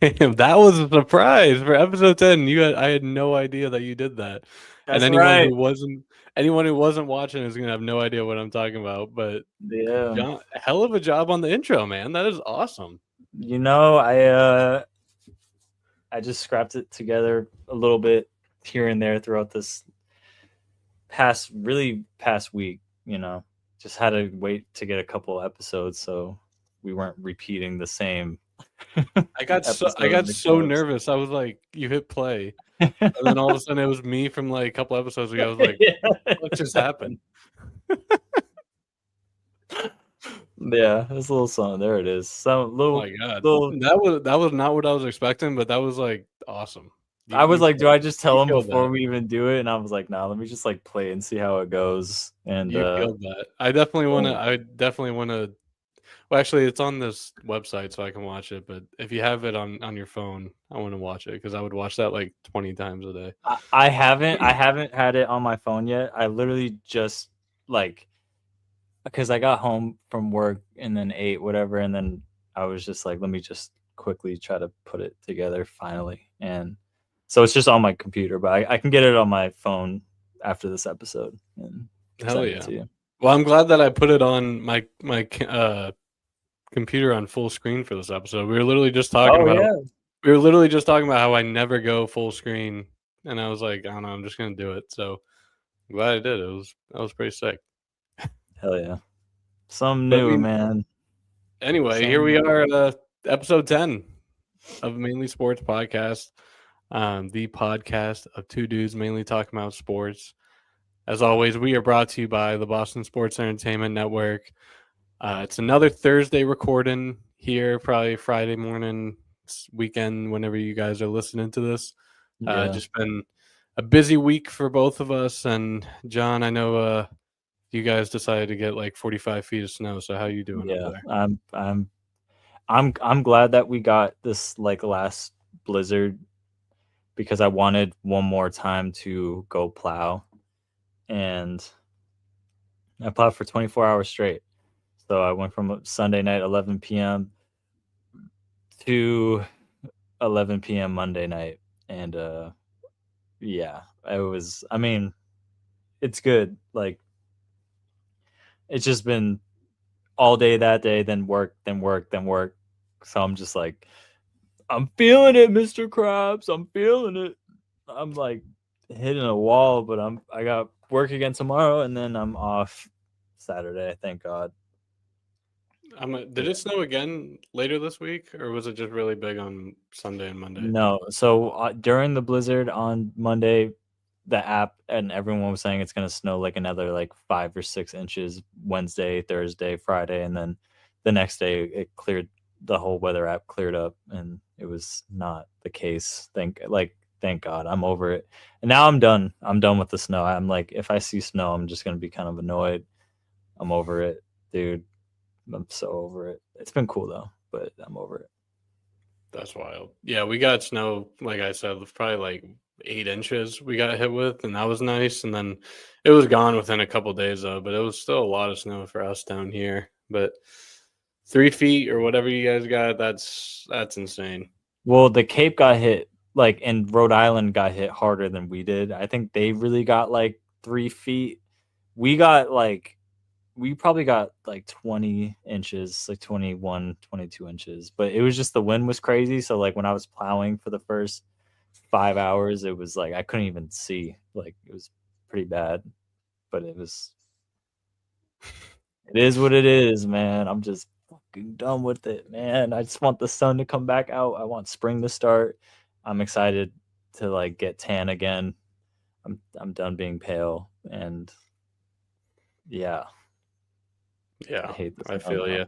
Damn, that was a surprise for episode 10. I had no idea that you did that. And That's right. anyone who wasn't watching is gonna have no idea what I'm talking about. But Yeah. John, hell of a job on the intro, man. That is awesome. You know, I just scrapped it together a little bit here and there throughout this past week, you know. Just had to wait to get a couple episodes so we weren't repeating the same. I got so nervous. I was like, you hit play. And then all of a sudden it was me from like a couple episodes ago. I was like, what just happened? Yeah, there's a little song. There it is. Some little. Oh my god, that was not what I was expecting, but that was like awesome. I was like, do I just tell him before we even do it? And I was like, nah, let me just like play and see how it goes. And you killed that. I definitely want to. Well, actually, it's on this website, so I can watch it. But if you have it on your phone, I want to watch it because I would watch that like 20 times a day. I haven't had it on my phone yet. I literally just because I got home from work and then ate whatever, and then I was just like, let me just quickly try to put it together finally. And so it's just on my computer, but I can get it on my phone after this episode. And hell yeah! To you. Well, I'm glad that I put it on my computer on full screen for this episode. We were literally just talking about how I never go full screen, and I was like, I don't know, I'm just gonna do it. So I'm glad I did. That was pretty sick. Hell yeah, something new, man. Anyway, here we are, episode 10 of Mainly Sports Podcast, the podcast of two dudes mainly talking about sports. As always, we are brought to you by the Boston Sports Entertainment Network. It's another Thursday recording here, probably Friday morning, weekend, whenever you guys are listening to this. Just been a busy week for both of us. And John, I know you guys decided to get like 45 feet of snow. So how you doing up there? I'm glad that we got this like last blizzard because I wanted one more time to go plow. And I plowed for 24 hours straight. So I went from Sunday night, 11 p.m. to 11 p.m. Monday night. And yeah, it's good. Like, it's just been all day that day, then work. So I'm just like, I'm feeling it, Mr. Krabs. I'm feeling it. I'm like hitting a wall, but I got work again tomorrow, and then I'm off Saturday. Thank God. Did it snow again later this week, or was it just really big on Sunday and Monday? No. So during the blizzard on Monday, the app and everyone was saying it's going to snow like another like 5 or 6 inches Wednesday, Thursday, Friday, and then the next day it cleared. The whole weather app cleared up, and it was not the case. Thank God. I'm over it. And now I'm done. I'm done with the snow. I'm like, if I see snow, I'm just going to be kind of annoyed. I'm over it, dude. I'm so over it. It's been cool though, but I'm over it. That's wild. Yeah, we got snow, like I said, probably like 8 inches we got hit with, and that was nice. And then it was gone within a couple days though, but it was still a lot of snow for us down here. But 3 feet or whatever you guys got, that's insane. Well, the Cape got hit, like, and Rhode Island got hit harder than we did. I think they really got like 3 feet. We probably got like 20 inches, like 21, 22 inches. But it was just the wind was crazy. So like when I was plowing for the first 5 hours, it was like I couldn't even see. Like it was pretty bad. But it is what it is, man. I'm just fucking done with it, man. I just want the sun to come back out. I want spring to start. I'm excited to like get tan again. I'm done being pale, and yeah. Yeah, I feel you.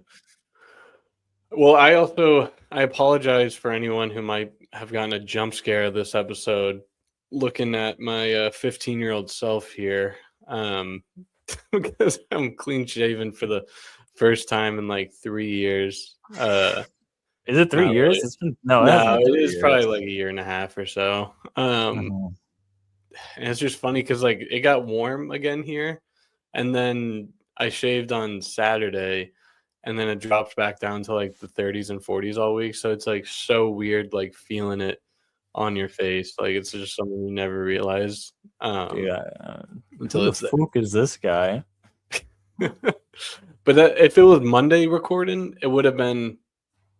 Well, I apologize for anyone who might have gotten a jump scare this episode. looking at my 15-year-old self here, because I'm clean shaven for the first time in like 3 years. Is it 3 Not years? really. It's been no, it hasn't No, been it 3 is probably years. like a year and a half or so. Mhm. And it's just funny because like it got warm again here, and then I shaved on Saturday, and then it drops back down to like the 30s and 40s all week. So it's like so weird, like feeling it on your face. Like it's just something you never realize Dude, who until the it's there. fuck is this guy? But if it was Monday recording, it would have been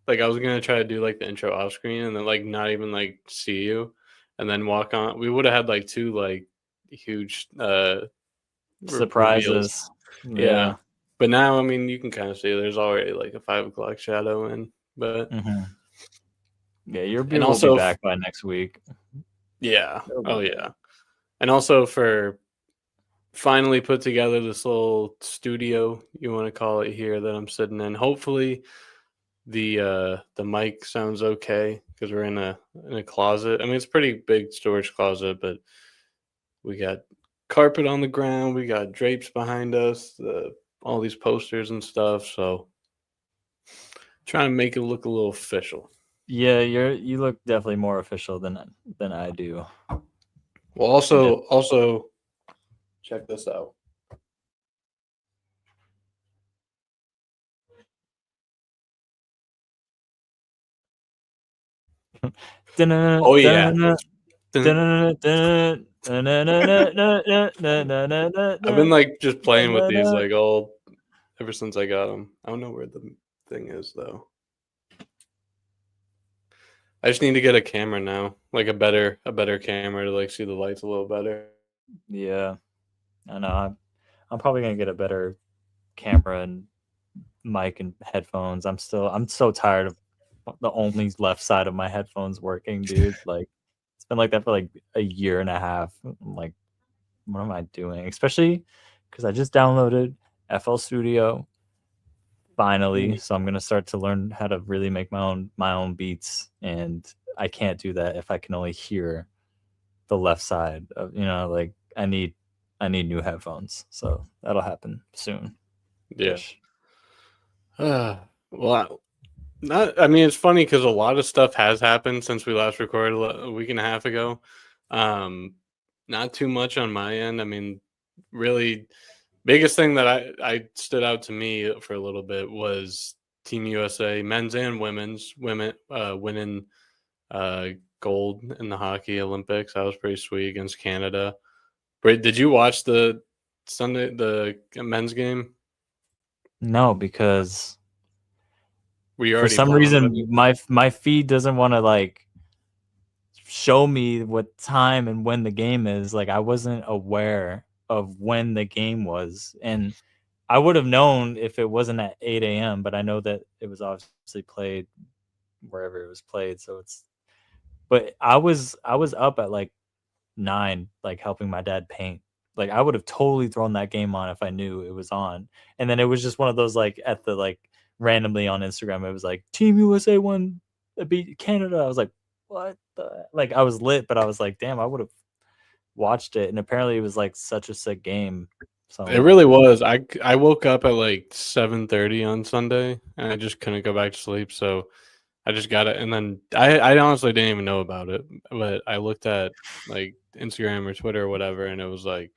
like I was gonna try to do like the intro off screen and then like not even like see you, and then walk on. We would have had like two like huge reveals. Surprises. Yeah, Yeah. but now I mean you can kind of see there's already like a 5 o'clock shadow in, but Mhm. Yeah, your and beer will be also back by next week. yeah, It'll be oh back. yeah, and also for finally put together this little studio you want to call it here that I'm sitting in. Hopefully the mic sounds okay because we're in a closet. I mean it's a pretty big storage closet, but we got carpet on the ground, we got drapes behind us, all these posters and stuff. So trying to make it look a little official. Yeah, you look definitely more official than I do. Well, And also check this out. Oh yeah, I've been like just playing with these like all ever since I got them. I don't know where the thing is though. I just need to get a camera now, like a better camera to like see the lights a little better. yeah, I know. I'm probably gonna get a better camera and mic and headphones. I'm so tired of the only left side of my headphones working, dude. Like it's been like that for like a year and a half. I'm like, what am I doing? Especially because I just downloaded FL Studio finally, so I'm gonna start to learn how to really make my own beats, and I can't do that if I can only hear the left side of like I need new headphones, so that'll happen soon Yeah. ish. Well, not. I mean, it's funny because a lot of stuff has happened since we last recorded a week and a half ago. Um, not too much on my end. I mean, really, biggest thing that I stood out to me for a little bit was Team USA, men's and women winning uh, gold in the hockey Olympics. That was pretty sweet against Canada. Wait, did you watch the men's game? No, because Were you for already some blown reason already? my feed doesn't want to like show me what time and when the game is. Like I wasn't aware of when the game was, and I would have known if it wasn't at 8 a.m., but I know that it was obviously played wherever it was played. So but I was up at like 9, like helping my dad paint. Like I would have totally thrown that game on if I knew it was on. And then it was just one of those like at the like randomly on Instagram, it was like Team USA won, beat Canada. I was like, what the like I was lit, but I was like, damn, I would have watched it. And apparently it was like such a sick game. It So really was. I woke up at like 7:30 on Sunday and I just couldn't go back to sleep. So I just got it. And then I honestly didn't even know about it. But I looked at like Instagram or Twitter or whatever, and it was like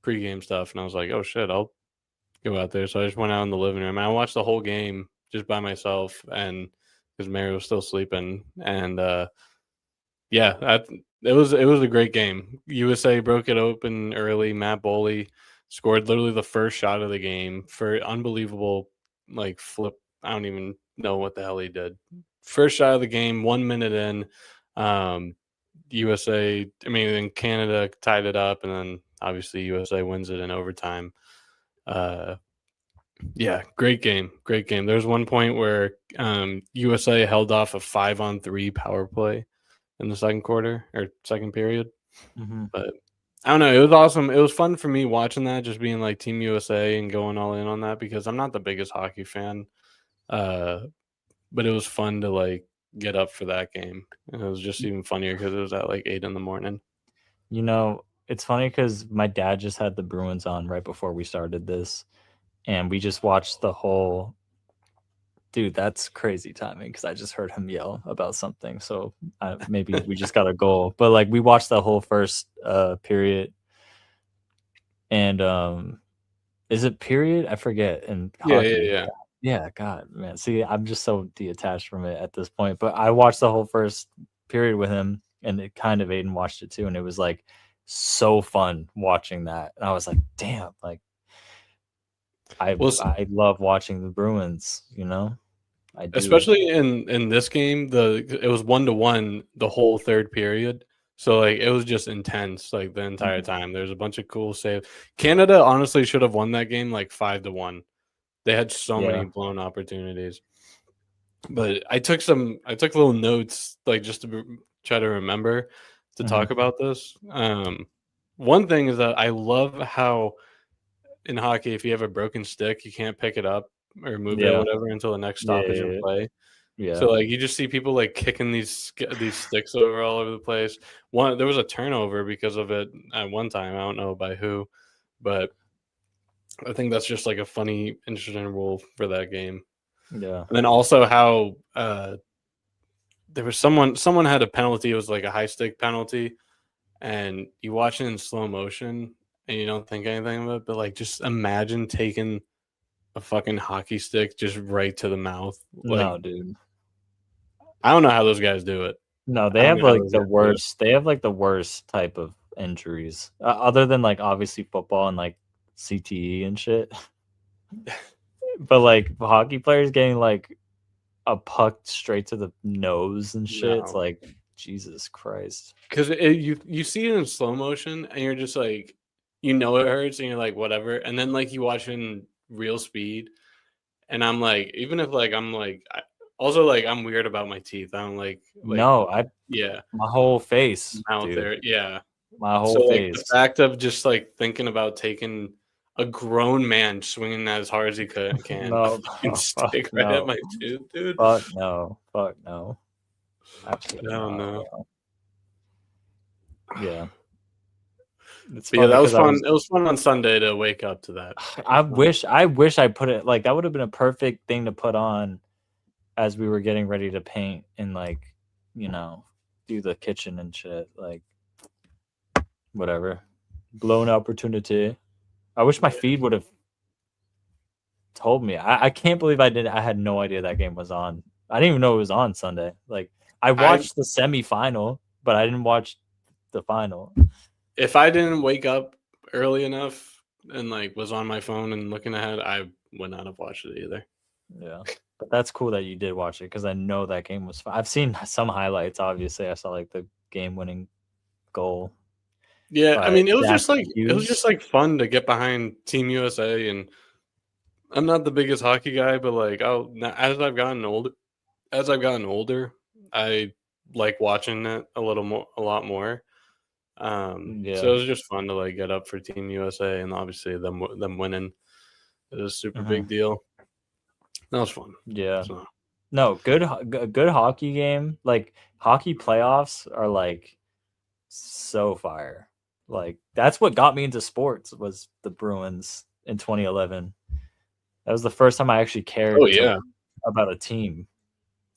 pregame stuff. And I was like, oh shit, I'll go out there. So I just went out in the living room. And I watched the whole game just by myself, and because Mary was still sleeping. And yeah, it was a great game. USA broke it open early. Matt Boley scored literally the first shot of the game for unbelievable like flip. I don't even know what the hell he did. First shot of the game, 1 minute in. Um, USA, I mean, then Canada tied it up, and then obviously USA wins it in overtime. Uh, yeah, great game, great game. There's one point where USA held off a 5-on-3 power play in the second quarter or second period. mhm. But I don't know. It was awesome. It was fun for me watching that, just being like Team USA and going all in on that because I'm not the biggest hockey fan. Uh, but it was fun to like get up for that game. And it was just even funnier because it was at like 8 a.m. You know, it's funny because my dad just had the Bruins on right before we started this, and we just watched the whole. Dude, that's crazy timing because I just heard him yell about something. So maybe we just got a goal, but like we watched the whole first period, and is it period? I forget. And hockey, yeah, God, man. See, I'm just so detached from it at this point. But I watched the whole first period with him, and it kind of Aiden watched it too, and it was like so fun watching that. And I was like, damn, like I love watching the Bruins. You know, I do. Especially in this game, it was 1-1 the whole third period. So like it was just intense like the entire time. There's a bunch of cool saves. Canada honestly should have won that game like 5-1. They had so many blown opportunities. But I took little notes like just to try to remember to talk about this. One thing is that I love how in hockey, if you have a broken stick, you can't pick it up or move it, whatever, until the next stoppage of play. Yeah. So like you just see people like kicking these sticks over all over the place. There was a turnover because of it at one time. I don't know by who, but I think that's just like a funny, interesting rule for that game. Yeah. And then also how there was someone had a penalty. It was like a high stick penalty, and you watch it in slow motion and you don't think anything of it. But like, just imagine taking a fucking hockey stick just right to the mouth. Like, no, dude. I don't know how those guys do it. No, they have like the worst. They have like the worst type of injuries, other than like obviously football and like CTE and shit. But like hockey players getting like a puck straight to the nose and shit. It's like Jesus Christ. Because you see it in slow motion and you're just like, you know it hurts and you're like whatever, and then like you watch it in real speed, and I'm like, even if like I'm like, also like I'm weird about my teeth. I don't like no, my whole face out dude. there, yeah. My whole so face. Like the fact of just like thinking about taking a grown man swinging as hard as he can no, stick right at my tooth, dude. Fuck no. Absolutely No, no. Yeah. Yeah, that was fun. It was fun on Sunday to wake up to that. I wish I put it like that would have been a perfect thing to put on as we were getting ready to paint and like, you know, do the kitchen and shit. Like whatever. Blown opportunity. I wish my feed would have told me. I can't believe I had no idea that game was on. I didn't even know it was on Sunday. Like I watched the semifinal, but I didn't watch the final. If I didn't wake up early enough and like was on my phone and looking ahead, I would not have watched it either. Yeah, but that's cool that you did watch it because I know that game was fun. I've seen some highlights. Obviously, I saw like the game-winning goal. Yeah, I mean, it was just like fun to get behind Team USA, and I'm not the biggest hockey guy, but like as I've gotten older, I like watching it a lot more. So it was just fun to like get up for Team USA, and obviously them winning is a super big deal. That was fun. Yeah. So. No, good hockey game. Like hockey playoffs are like so fire. Like that's what got me into sports was the Bruins in 2011. That was the first time I actually cared about a team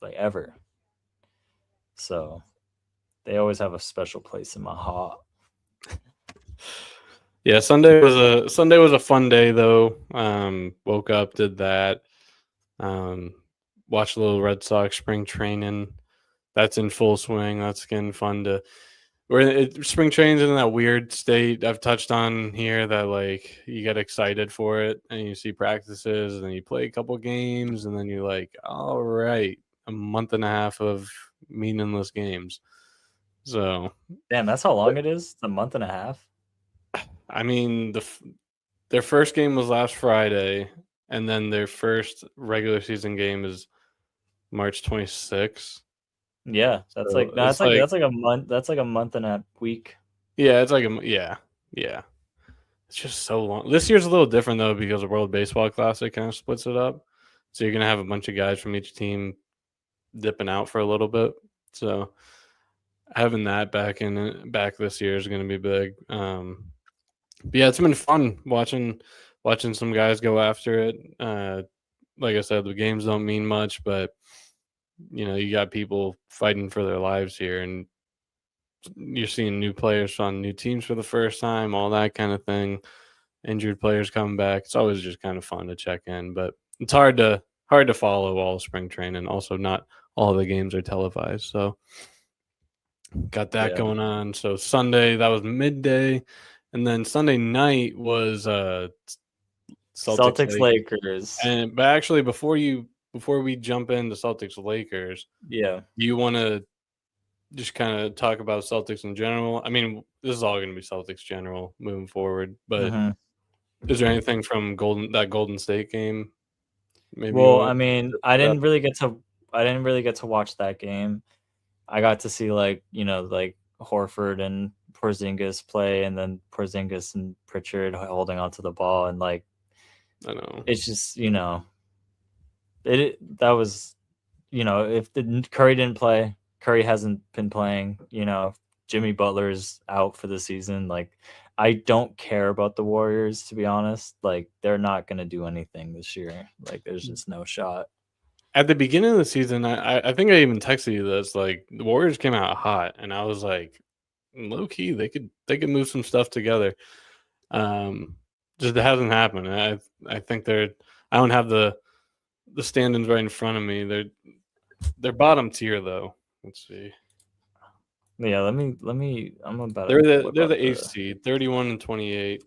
like ever. So they always have a special place in my heart. Yeah, Sunday was a fun day though. Woke up, did that. Watched a little Red Sox spring training. That's in full swing. That's getting fun to. Spring training's in that weird state I've touched on here that like you get excited for it and you see practices and then you play a couple games and then you're like, all right, a month and a half of meaningless games. So damn, that's how long it is. It's a month and a half. I mean, their first game was last Friday, and then their first regular season game is March 26th. Yeah, that's so that's like a month. That's like a month and a week. Yeah, it's like yeah. It's just so long. This year's a little different though because the World Baseball Classic kind of splits it up. So you're gonna have a bunch of guys from each team dipping out for a little bit. So having that back this year is going to be big. But yeah, it's been fun watching some guys go after it. Like I said, the games don't mean much, but you got people fighting for their lives here, and you're seeing new players on new teams for the first time, all that kind of thing. Injured players coming back. It's always just kind of fun to check in, but it's hard to follow all spring training. Also, not all the games are televised, so got that going on. So Sunday, that was midday, and then Sunday night was Celtics Lakers. But actually, before we jump into Celtics Lakers, do you want to just kind of talk about Celtics in general? I mean, this is all going to be Celtics general moving forward, but is there anything from Golden State game? Maybe. Well, I mean, I didn't really get to watch that game. I got to see like Horford and Porzingis play, and then Porzingis and Pritchard holding onto the ball, and like I know it's just that was if Curry didn't play, Curry hasn't been playing. Jimmy Butler's out for the season. Like, I don't care about the Warriors, to be honest. Like, they're not going to do anything this year. Like, there's just no shot. At the beginning of the season, I think I even texted you this. Like, the Warriors came out hot, and I was like, low key, they could move some stuff together. Just it hasn't happened. I think I don't have the standings right in front of me. They're bottom tier though. Let's see. Yeah, let me. I'm about. They're the eighth seed, 31 and 28.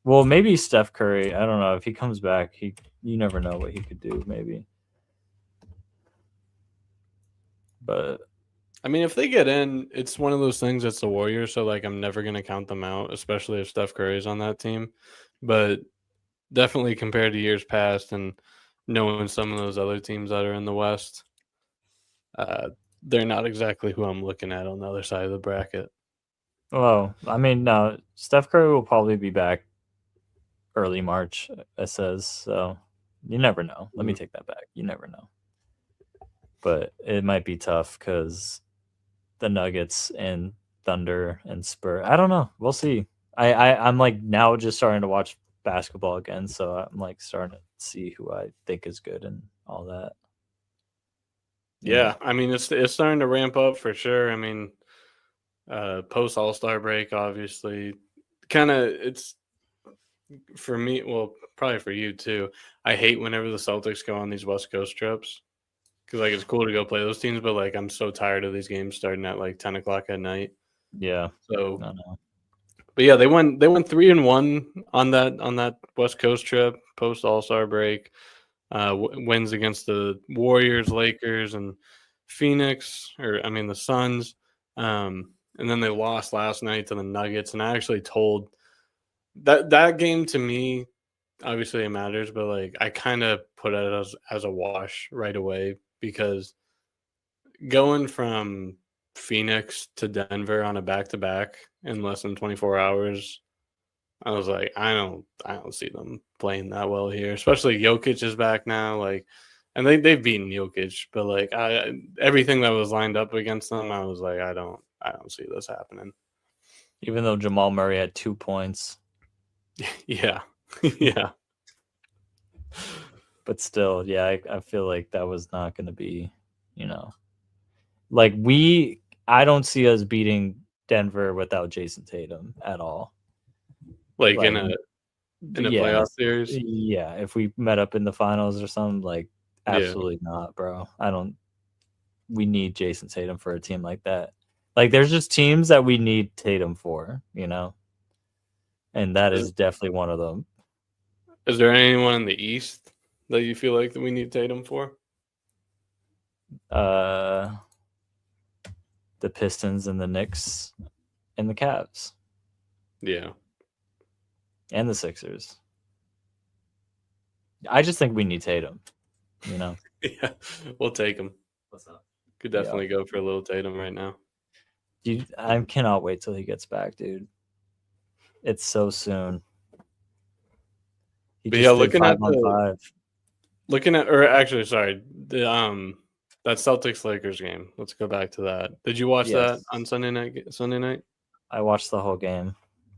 Well, maybe Steph Curry. I don't know if he comes back. You never know what he could do. Maybe. But I mean, if they get in, it's one of those things that's the Warriors. So like, I'm never gonna count them out, especially if Steph Curry's on that team. But definitely compared to years past, and knowing some of those other teams that are in the West, they're not exactly who I'm looking at on the other side of the bracket. Well, I mean, no, Steph Curry will probably be back early March, it says. So you never know. Let me take that back. You never know. But it might be tough because the Nuggets and Thunder and Spurs. I don't know. We'll see. I'm like now just starting to watch basketball again, so I'm like starting to see who I think is good and all that. Yeah, I mean it's starting to ramp up for sure. I mean, post All-Star break, obviously, kind of it's for me. Well, probably for you too. I hate whenever the Celtics go on these West Coast trips because like it's cool to go play those teams, but like I'm so tired of these games starting at like 10 o'clock at night. Yeah. So, I know. But yeah, they went 3-1 on that West Coast trip post All-Star break. Wins against the Warriors, Lakers, and Phoenix, the Suns. And then they lost last night to the Nuggets. And I actually told that game to me, obviously it matters, but like I kind of put it as a wash right away because going from Phoenix to Denver on a back-to-back in less than 24 hours, I was like, I don't see them playing that well here, especially Jokic is back now. Like, and they've beaten Jokic, but like everything that was lined up against them, I was like, I don't see this happening. Even though Jamal Murray had 2 points. Yeah. Yeah. But still, yeah, I feel like that was not going to be, like I don't see us beating Denver without Jason Tatum at all. Like in a playoff series? Yeah, if we met up in the finals or something, like absolutely not, bro. We need Jason Tatum for a team like that. Like there's just teams that we need Tatum for, and that is definitely one of them. Is there anyone in the East that you feel like that we need Tatum for? The Pistons and the Knicks and the Cavs. Yeah. And the Sixers. I just think we need Tatum, Yeah, we'll take him. What's up? Could definitely go for a little Tatum right now. Dude, I cannot wait till he gets back, dude. It's so soon. But yeah, looking at the 5-on-5. Looking at, or actually, sorry, that Celtics Lakers game. Let's go back to that. Did you watch that Yes, on Sunday night? Sunday night. I watched the whole game.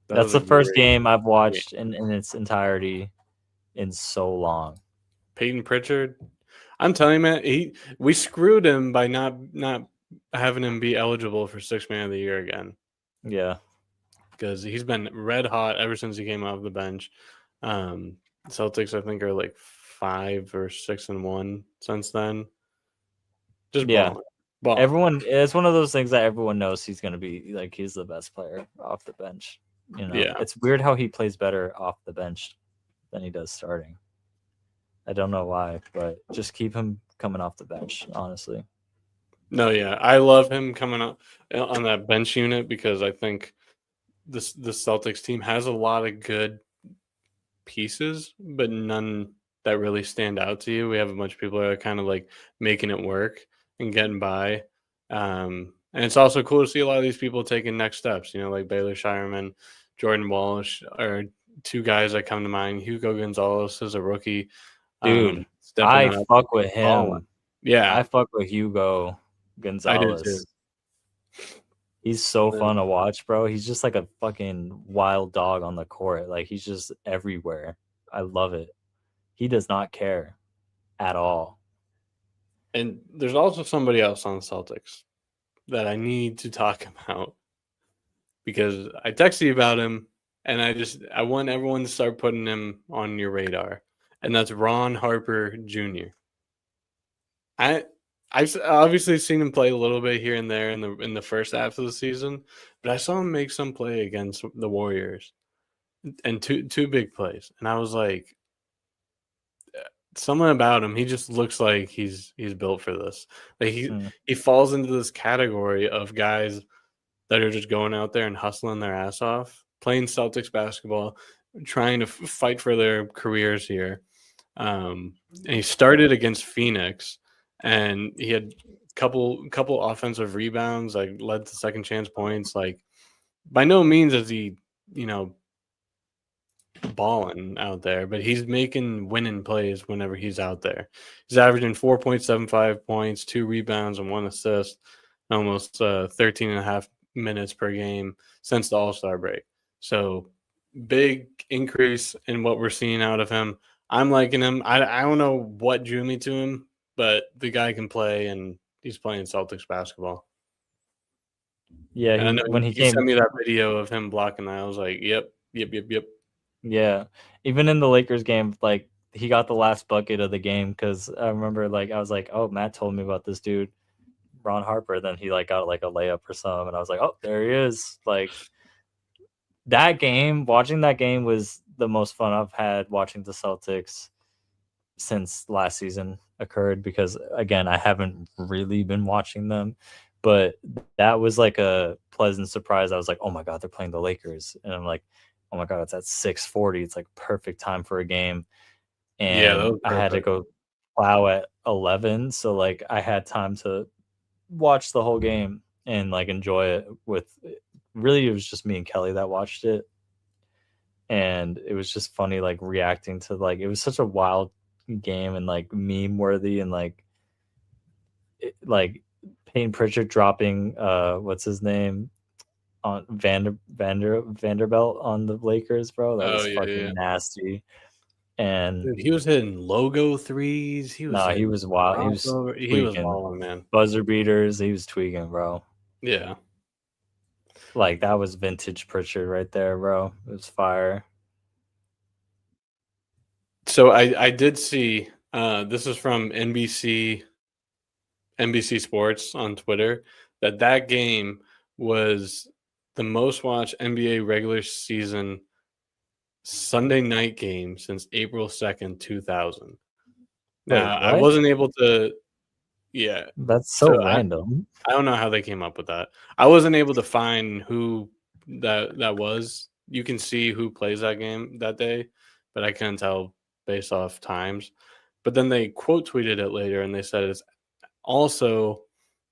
That That's was a the first great game I've game. watched in its entirety in so long. Peyton Pritchard. I'm telling you, man, we screwed him by not having him be eligible for Sixth Man of the Year again. Yeah, because he's been red hot ever since he came off the bench. Celtics, I think, are like 5 or 6-1 since then. Just yeah. balling. Everyone, it's one of those things that everyone knows he's going to be like he's the best player off the bench. Yeah, it's weird how he plays better off the bench than he does starting. I don't know why, but just keep him coming off the bench, honestly. no, yeah, I love him coming up on that bench unit because I think the Celtics team has a lot of good pieces, but none that really stand out to you. We have a bunch of people that are kind of like making it work and getting by. And it's also cool to see a lot of these people taking next steps, like Baylor Shireman, Jordan Walsh are two guys that come to mind. Hugo Gonzalez is a rookie. Dude, Stepping I up. fuck with him. Yeah. I fuck with Hugo I do too. Gonzalez. He's so fun to watch, bro. He's just like a fucking wild dog on the court. Like he's just everywhere. I love it. He does not care at all. And there's also somebody else on the Celtics that I need to talk about because I texted you about him and I want everyone to start putting him on your radar. And that's Ron Harper Jr. I've obviously seen him play a little bit here and there in the first half of the season, but I saw him make some play against the Warriors and two big plays. And I was like, something about him, he just looks like he's built for this. Like he falls into this category of guys that are just going out there and hustling their ass off, playing Celtics basketball, trying to fight for their careers here. And he started against Phoenix, and he had couple offensive rebounds, like led to second chance points. Like by no means is he, balling out there, but he's making winning plays whenever he's out there. He's averaging 4.75 points, 2 rebounds, and 1 assist, almost 13 and a half minutes per game since the All-Star break. So big increase in what we're seeing out of him. I'm liking him. I don't know what drew me to him, but the guy can play, and he's playing Celtics basketball. Yeah, when he sent me that video of him blocking that, I was like, yep. Yeah, even in the Lakers game, like he got the last bucket of the game because I remember, like I was like, oh, Matt told me about this dude, Ron Harper. Then he like got like a layup or something, and I was like, oh, there he is. Like that game, watching that game was the most fun I've had watching the Celtics since last season occurred because again, I haven't really been watching them, but that was like a pleasant surprise. I was like, oh my god, they're playing the Lakers, and I'm like, oh my god, it's at 6:40. It's like perfect time for a game. And I had to go plow at 11, so like I had time to watch the whole game and like enjoy it with really it was just me and Kelly that watched it. And it was just funny like reacting to like it was such a wild game and like meme worthy and like Payne Pritchard dropping what's his name on Vanderbilt on the Lakers, bro. That was fucking nasty. And dude, he was hitting logo threes. He was he was wild. He was balling, man. Buzzer beaters. He was tweaking, bro. Yeah. Like that was vintage Pritchard right there, bro. It was fire. So I did see this is from NBC Sports on Twitter that game was the most watched NBA regular season Sunday night game since April 2nd, 2000. Now, I wasn't able to That's so random. I don't know how they came up with that. I wasn't able to find who that was. You can see who plays that game that day, but I couldn't tell based off times. But then they quote tweeted it later and they said it's also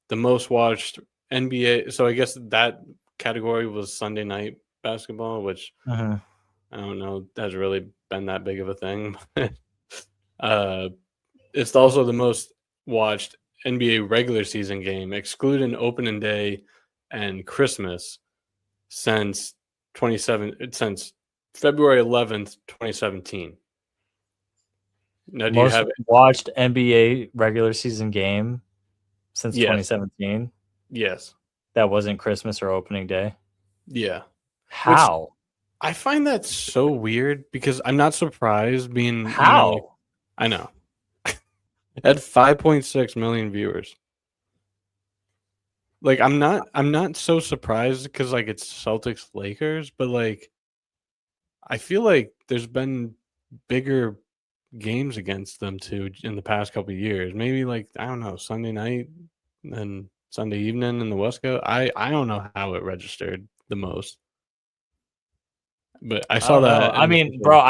the most watched NBA. So I guess that category was Sunday night basketball, which I don't know has really been that big of a thing. It's also the most watched NBA regular season game, excluding opening day and Christmas, since February 11th, 2017. Now, do you Most have watched NBA regular season game since Yes. 2017? Yes. That wasn't Christmas or opening day? Yeah. How? I find that so weird because I'm not surprised being, How? I know. At 5.6 million viewers. Like I'm not so surprised because like it's Celtics Lakers, but like I feel like there's been bigger games against them too in the past couple of years. Maybe like I don't know, Sunday night and Sunday evening in the West Coast. I don't know how it registered the most. But I I saw don't know. that. I mean, bro,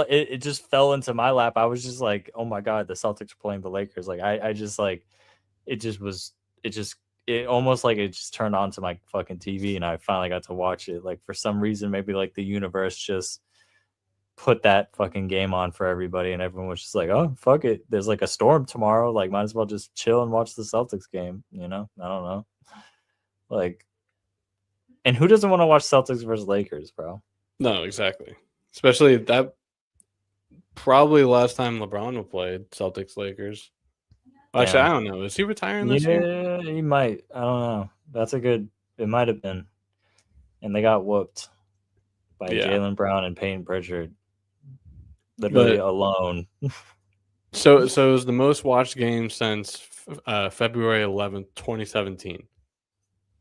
it just fell into my lap. I was just like, oh my God, the Celtics are playing the Lakers. Like I just like it almost like it just turned on to my fucking TV and I finally got to watch it. Like for some reason, maybe like the universe just put that fucking game on for everybody and everyone was just like, oh fuck it. There's like a storm tomorrow. Like might as well just chill and watch the Celtics game, you know? I don't know. Like, and who doesn't want to watch Celtics versus Lakers, bro? No, exactly. Especially that probably the last time LeBron will play Celtics Lakers. Actually, I don't know. Is he retiring this year? Yeah, he might. I don't know. That's a good. It might have been, and they got whooped by Jaylen Brown and Peyton Pritchard, literally alone. So it was the most watched game since February 11th, 2017.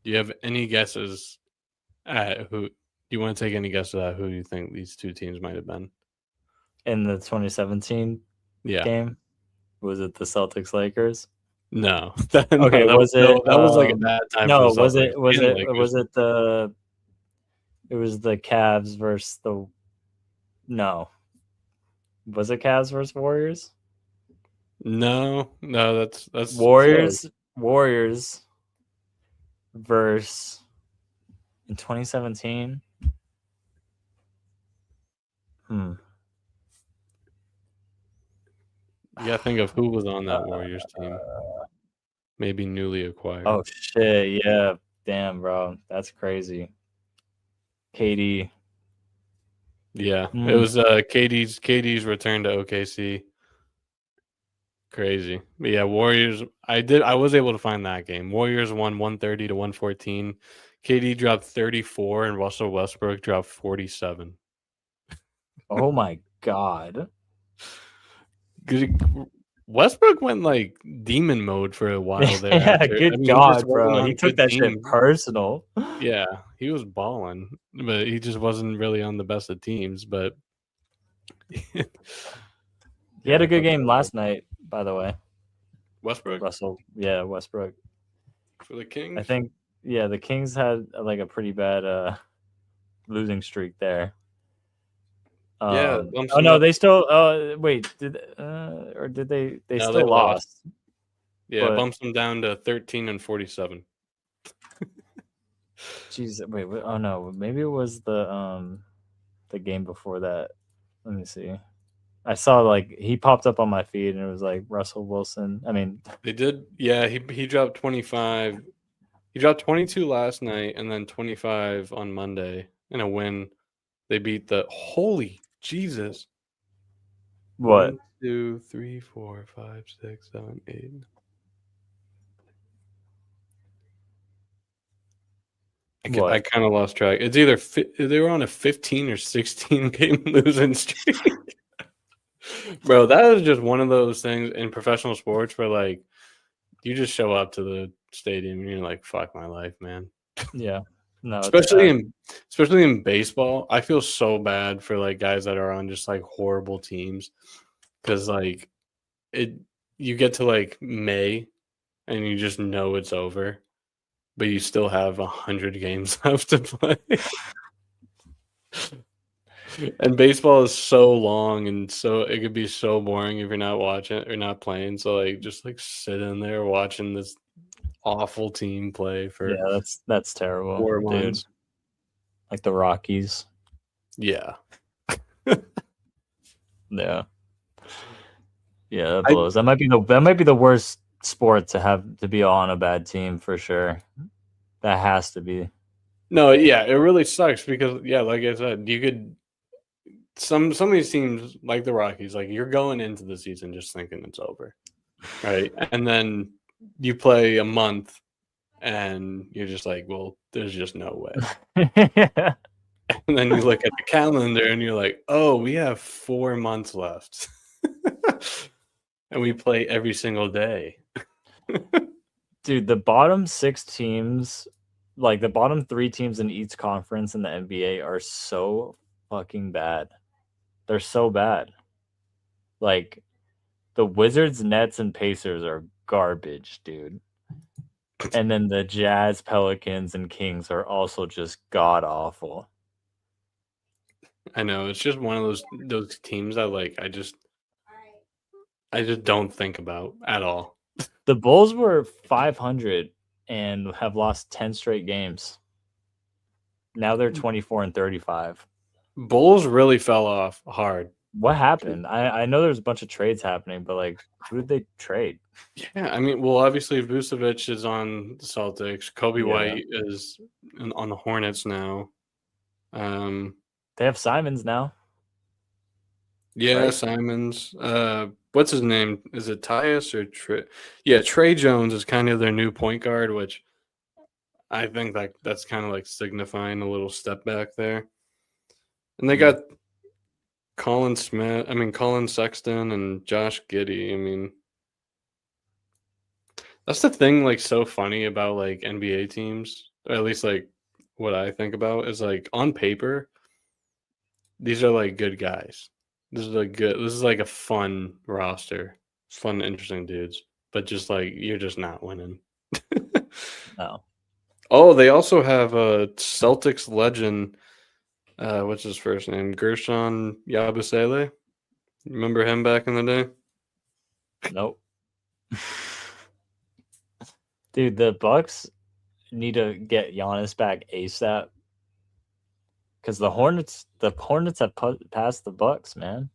Do you have any guesses at who? Do you want to take any guesses at who you think these two teams might have been in the 2017 game? Was it the Celtics Lakers? No. Okay, was it? That was like a bad time. No, for the Celtics. was it the? It was the Cavs versus the. No. Was it Cavs versus Warriors? No, that's Warriors versus in 2017. You gotta think of who was on that Warriors team. Maybe newly acquired. Oh shit! Yeah, damn, bro, that's crazy. KD. Yeah, it was KD's return to OKC. Crazy. But yeah, Warriors. I was able to find that game. Warriors won 130 to 114. KD dropped 34 and Russell Westbrook dropped 47. Oh my god. Westbrook went like demon mode for a while there. Yeah, good God, bro. He took that shit personal. Yeah, he was balling, but he just wasn't really on the best of teams. But he had a good game last night, by the way. Westbrook? Westbrook. For the Kings? I think, the Kings had like a pretty bad losing streak there. Oh no, they still. Wait, did they? They still lost. Yeah, bumps them down to 13 and 47. Jeez, wait. Oh no, maybe it was the game before that. Let me see. I saw like he popped up on my feed and it was like Russell Wilson. I mean, they did. Yeah, he dropped 25. He dropped 22 last night and then 25 on Monday in a win. They beat the holy Jesus. What? 1, 2, 3, 4, 5, 6, 7, 8. I kind of lost track. It's either they were on a 15 or 16 game losing streak. Bro, that is just one of those things in professional sports where like you just show up to the stadium and you're like, fuck my life, man. Yeah. No, especially in baseball, I feel so bad for like guys that are on just like horrible teams because like you get to like May and you just know it's over, but you still have 100 games left to play. And baseball is so long and so it could be so boring if you're not watching or not playing. So like just like sit in there watching this awful team play for that's terrible, 4 dude. months. Like the Rockies. Yeah. Yeah. Yeah, that blows. That might be the worst sport to have to be on a bad team for sure. That has to be. No, yeah, it really sucks because like I said, you could some of these teams like the Rockies, like you're going into the season just thinking it's over, right? And then you play a month, and you're just like, well, there's just no way. Yeah. And then you look at the calendar, and you're like, oh, we have 4 months left, and we play every single day. Dude, the bottom 6 teams, like the bottom 3 teams in each conference in the NBA are so fucking bad. They're so bad. Like the Wizards, Nets, and Pacers are garbage, dude. And then the Jazz, Pelicans, and Kings are also just god awful. I know, it's just one of those teams that like I just don't think about at all. The Bulls were 500 and have lost 10 straight games. Now they're 24 and 35. Bulls really fell off hard. What happened? I know there's a bunch of trades happening, but like, who did they trade? Yeah, I mean, well, obviously Vucevic is on the Celtics. Kobe White is on the Hornets now. They have Simons now. Yeah, right? Simons. What's his name? Is it Tyus or Trey? Yeah, Trey Jones is kind of their new point guard, which I think that's kind of like signifying a little step back there. And they got Colin Sexton and Josh Giddey. I mean, that's the thing, like, so funny about, like, NBA teams, or at least, like, what I think about is, like, on paper, these are, like, good guys. This is, like, a fun roster. Fun, interesting dudes. But just, like, you're just not winning. No. Oh, they also have a Celtics legend, what's his first name? Gershon Yabusele? Remember him back in the day? Nope. Dude, the Bucks need to get Giannis back ASAP. Because the Hornets have passed the Bucks, man.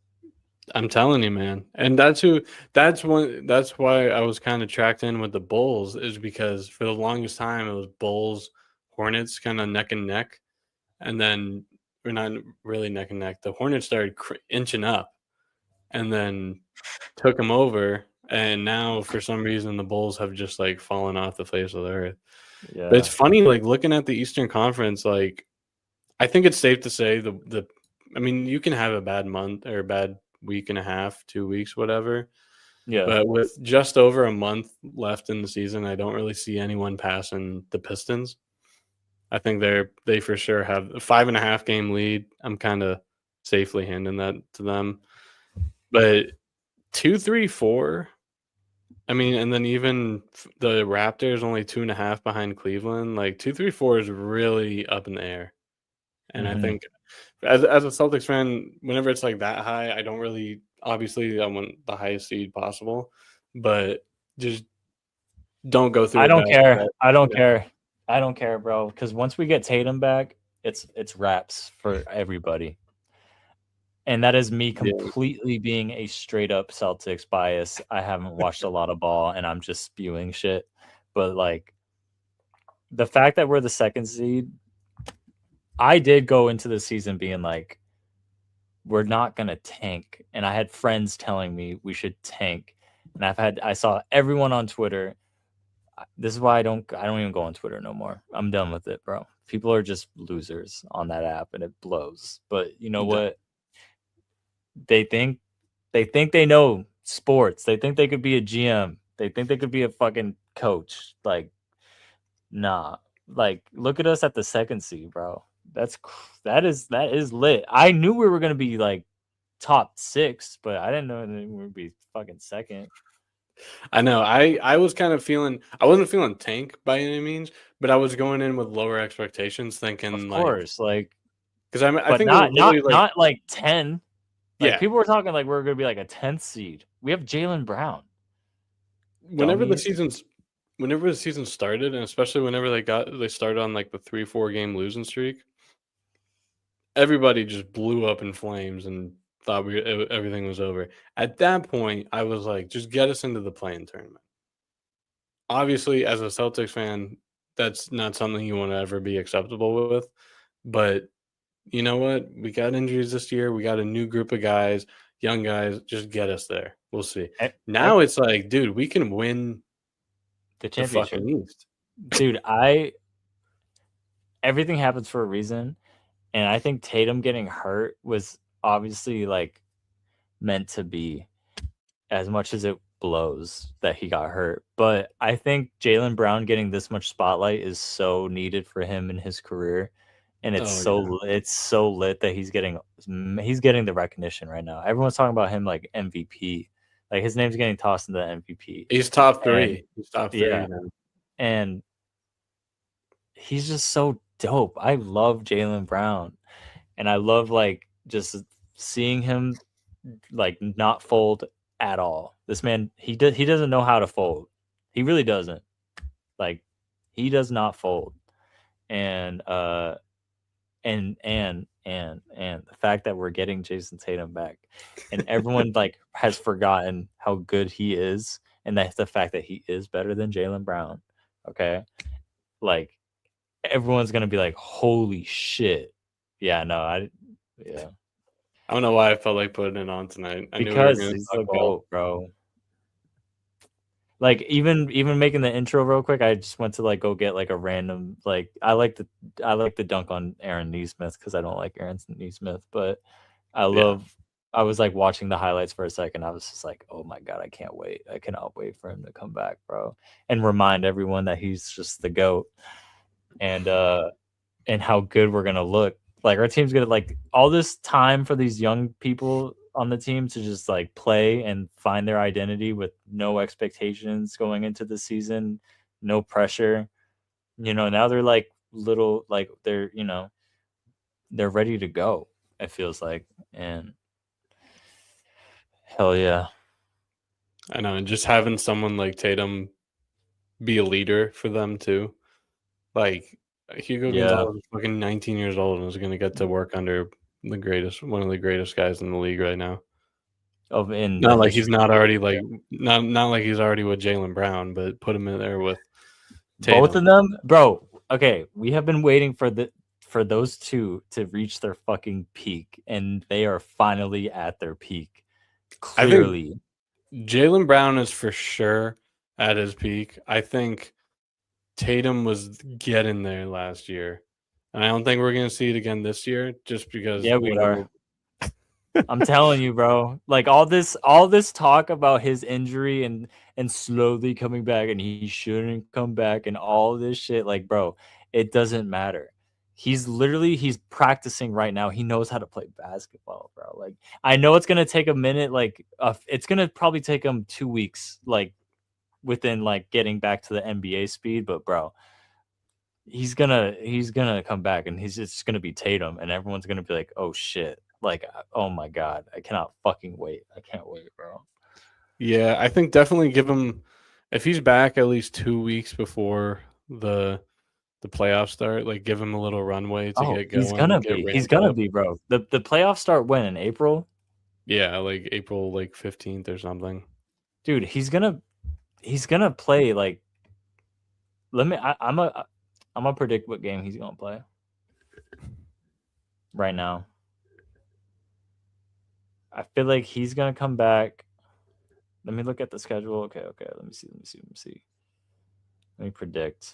I'm telling you, man. And that's why I was kind of tracked in with the Bulls, is because for the longest time it was Bulls, Hornets kind of neck and neck. And then we're not really neck and neck. The Hornets started inching up and then took them over. And now for some reason the Bulls have just like fallen off the face of the earth. Yeah. But it's funny, like looking at the Eastern Conference, like I think it's safe to say I mean, you can have a bad month or a bad week and a half, 2 weeks, whatever. Yeah. But with just over a month left in the season, I don't really see anyone passing the Pistons. I think they for sure have a 5.5 game lead. I'm kind of safely handing that to them. But 2, 3, 4. I mean, and then even the Raptors only 2.5 behind Cleveland. Like 2, 3, 4 is really up in the air. And I think as a Celtics fan, whenever it's like that high, I don't really, obviously I want the highest seed possible, but just don't go through. I don't care. I don't care. I don't care, bro. Because once we get Tatum back, it's wraps for everybody. And that is me completely being a straight up Celtics bias. I haven't watched a lot of ball and I'm just spewing shit. But like the fact that we're the second seed, I did go into the season being like, we're not going to tank. And I had friends telling me we should tank. And I saw everyone on Twitter. This is why I don't even go on Twitter no more. I'm done with it, bro. People are just losers on that app and it blows. But you know what? They think they know sports. They think they could be a GM. They think they could be a fucking coach. Like, nah. Like, look at us at the second seed, bro. That is lit. I knew we were gonna be like top 6, but I didn't know we would be fucking second. I know. I was kind of I wasn't feeling tank by any means, but I was going in with lower expectations, thinking, of course, like because I think not like 10. Like, yeah, people were talking like we're gonna be like a 10th seed. We have Jaylen Brown. Whenever the season started, and especially whenever they started on like the 3-4 game losing streak, everybody just blew up in flames and thought everything was over. At that point, I was like, just get us into the play-in tournament. Obviously, as a Celtics fan, that's not something you want to ever be acceptable with. But you know what? We got injuries this year. We got a new group of guys, young guys. Just get us there. We'll see. Now it's like, dude, we can win the the championship. fucking East. Dude, everything happens for a reason. And I think Tatum getting hurt was obviously like meant to be, as much as it blows that he got hurt. But I think Jaylen Brown getting this much spotlight is so needed for him in his career. And it's so lit that he's getting the recognition right now. Everyone's talking about him like MVP. Like his name's getting tossed into the MVP. He's top 3. He's top 3 now. And he's just so dope. I love Jaylen Brown. And I love like just seeing him like not fold at all. This man, he doesn't know how to fold. He really doesn't. Like he does not fold. And the fact that we're getting Jason Tatum back and everyone like has forgotten how good he is, and that's the fact that he is better than Jaylen Brown. Okay. Like everyone's gonna be like, holy shit. Yeah, no, I don't know why I felt like putting it on tonight. I because knew we were he's the GOAT, bro. Like even making the intro real quick, I just went to like go get like a random like I like the dunk on Aaron Nesmith because I don't like Aaron Nesmith, but I was like watching the highlights for a second. I was just like, oh my god, I can't wait. I cannot wait for him to come back, bro, and remind everyone that he's just the GOAT and how good we're gonna look. Like our team's gonna like all this time for these young people on the team to just like play and find their identity with no expectations going into the season, no pressure. Now they're like little, like they're ready to go. It feels like, and hell yeah. I know, and just having someone like Tatum be a leader for them too. Like Hugo Gonzalez is fucking 19 years old and is going to get to work under one of the greatest guys in the league right now. Not like he's not already like not like he's already with Jaylen Brown, but put him in there with Tatum. Both of them, bro. Okay, we have been waiting for those two to reach their fucking peak, and they are finally at their peak. Clearly, Jaylen Brown is for sure at his peak. I think Tatum was getting there last year, and I don't think we're going to see it again this year, just because. Yeah, we are. I'm telling you, bro. Like all this talk about his injury and slowly coming back, and he shouldn't come back, and all this shit. Like, bro, it doesn't matter. He's practicing right now. He knows how to play basketball, bro. Like, I know it's gonna take a minute. Like, it's gonna probably take him 2 weeks. Like, within like getting back to the NBA speed, but bro, he's gonna come back, and he's just gonna be Tatum, and everyone's gonna be like, oh shit. Like, oh my god, I cannot fucking wait. I can't wait, bro. Yeah, I think definitely give him, if he's back at least 2 weeks before the playoffs start, like give him a little runway to get going. He's gonna be, bro. The playoffs start when, in April? Yeah, like April 15th or something. Dude, he's gonna play like. I'm gonna predict what game he's gonna play right now. I feel like he's gonna come back. Let me look at the schedule. Okay. Let me see. Let me predict.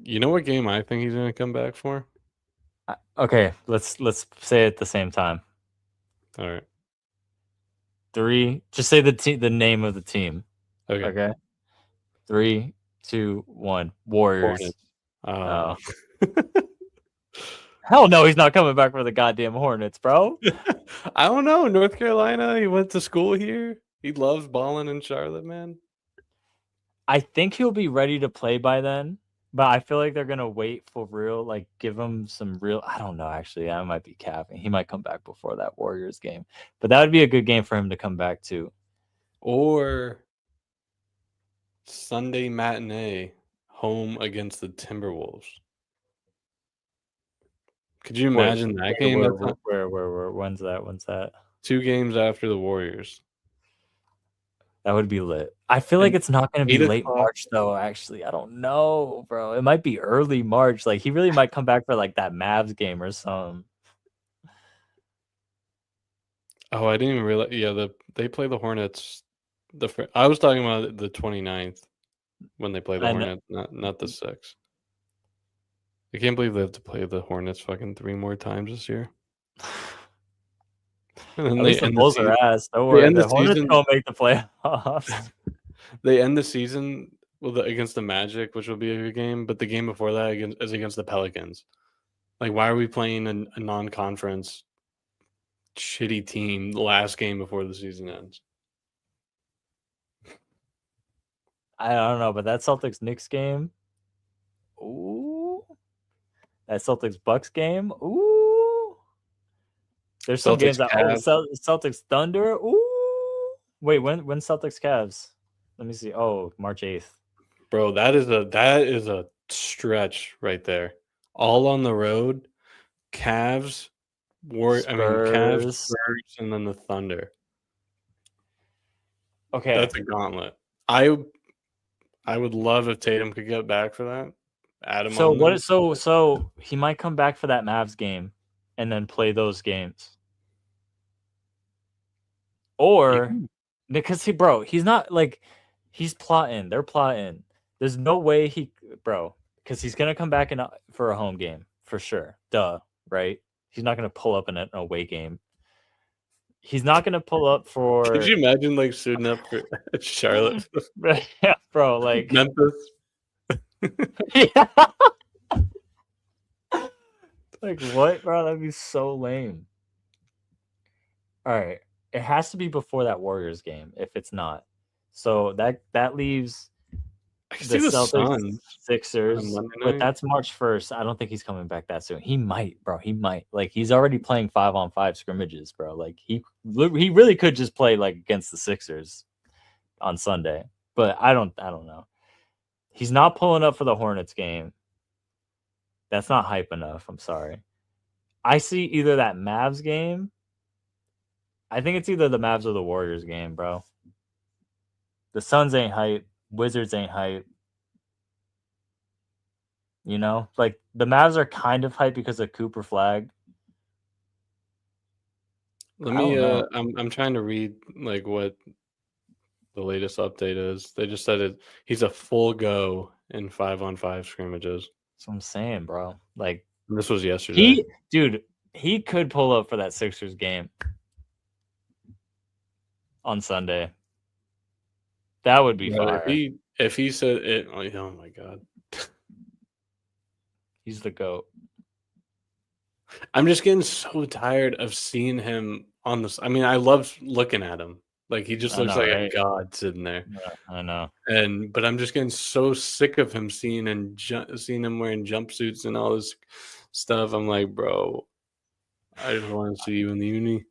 You know what game I think he's gonna come back for? Okay, let's say it at the same time. All right. 3. Just say the name of the team. Okay. 3, 2, 1. Warriors. Oh. Hell no, he's not coming back for the goddamn Hornets, bro. I don't know. North Carolina, he went to school here. He loves balling in Charlotte, man. I think he'll be ready to play by then, but I feel like they're going to wait for real, like give him some real, I don't know, actually. I might be capping. He might come back before that Warriors game, but that would be a good game for him to come back to. Or Sunday matinee home against the Timberwolves. Could you imagine that game? Where? When's that? 2 games after the Warriors. That would be lit. I feel like it's not going to be late March, though, actually. I don't know, bro. It might be early March. Like, he really might come back for, like, that Mavs game or something. Oh, I didn't even realize. Yeah, they play the Hornets. I was talking about the 29th when they play the Hornets, not the 6th. I can't believe they have to play the Hornets fucking 3 more times this year. And then the Bulls are ass. Don't worry, the Hornets don't make the playoffs. They end the season against the Magic, which will be a good game, but the game before that is against the Pelicans. Like, why are we playing a non-conference shitty team the last game before the season ends? I don't know, but that Celtics-Knicks game, ooh. That Celtics-Bucks game, ooh. There's some games that Celtics Thunder, ooh. Wait, when Celtics Cavs? Let me see. Oh, March 8th. Bro, that is a stretch right there. All on the road. Cavs, Spurs, and then the Thunder. Okay. That's a gauntlet. I would love if Tatum could get back for that. So he might come back for that Mavs game and then play those games. Or because he's not like he's plotting. They're plotting. There's no way because he's gonna come back for a home game for sure. Duh, right? He's not gonna pull up in an away game. He's not gonna pull up for. Could you imagine like suiting up for Charlotte? Yeah, bro. Like Memphis. Yeah. Like what, bro? That'd be so lame. All right. It has to be before that Warriors game. If it's not, so that leaves the Celtics, Sixers, but that's March 1st. I don't think he's coming back that soon. He might, bro. He might. Like he's already playing 5-on-5 scrimmages, bro. Like he really could just play like against the Sixers on Sunday, but I don't know. He's not pulling up for the Hornets game. That's not hype enough. I'm sorry. I see either that Mavs game. I think it's either the Mavs or the Warriors game, bro. The Suns ain't hype. Wizards ain't hype. You know? Like, the Mavs are kind of hype because of Cooper Flag. Let me, I'm trying to read, like, what the latest update is. They just said he's a full go in 5-on-5 scrimmages. That's what I'm saying, bro. Like, this was yesterday. He could pull up for that Sixers game on Sunday. That would be fire. If he said it, oh my god, he's the GOAT. I'm just getting so tired of seeing him on this. I mean, I love looking at him. Like he just looks like a god sitting there. Yeah, I know. But I'm just getting so sick of him seeing him wearing jumpsuits and all this stuff. I'm like, bro, I just want to see you in the uni.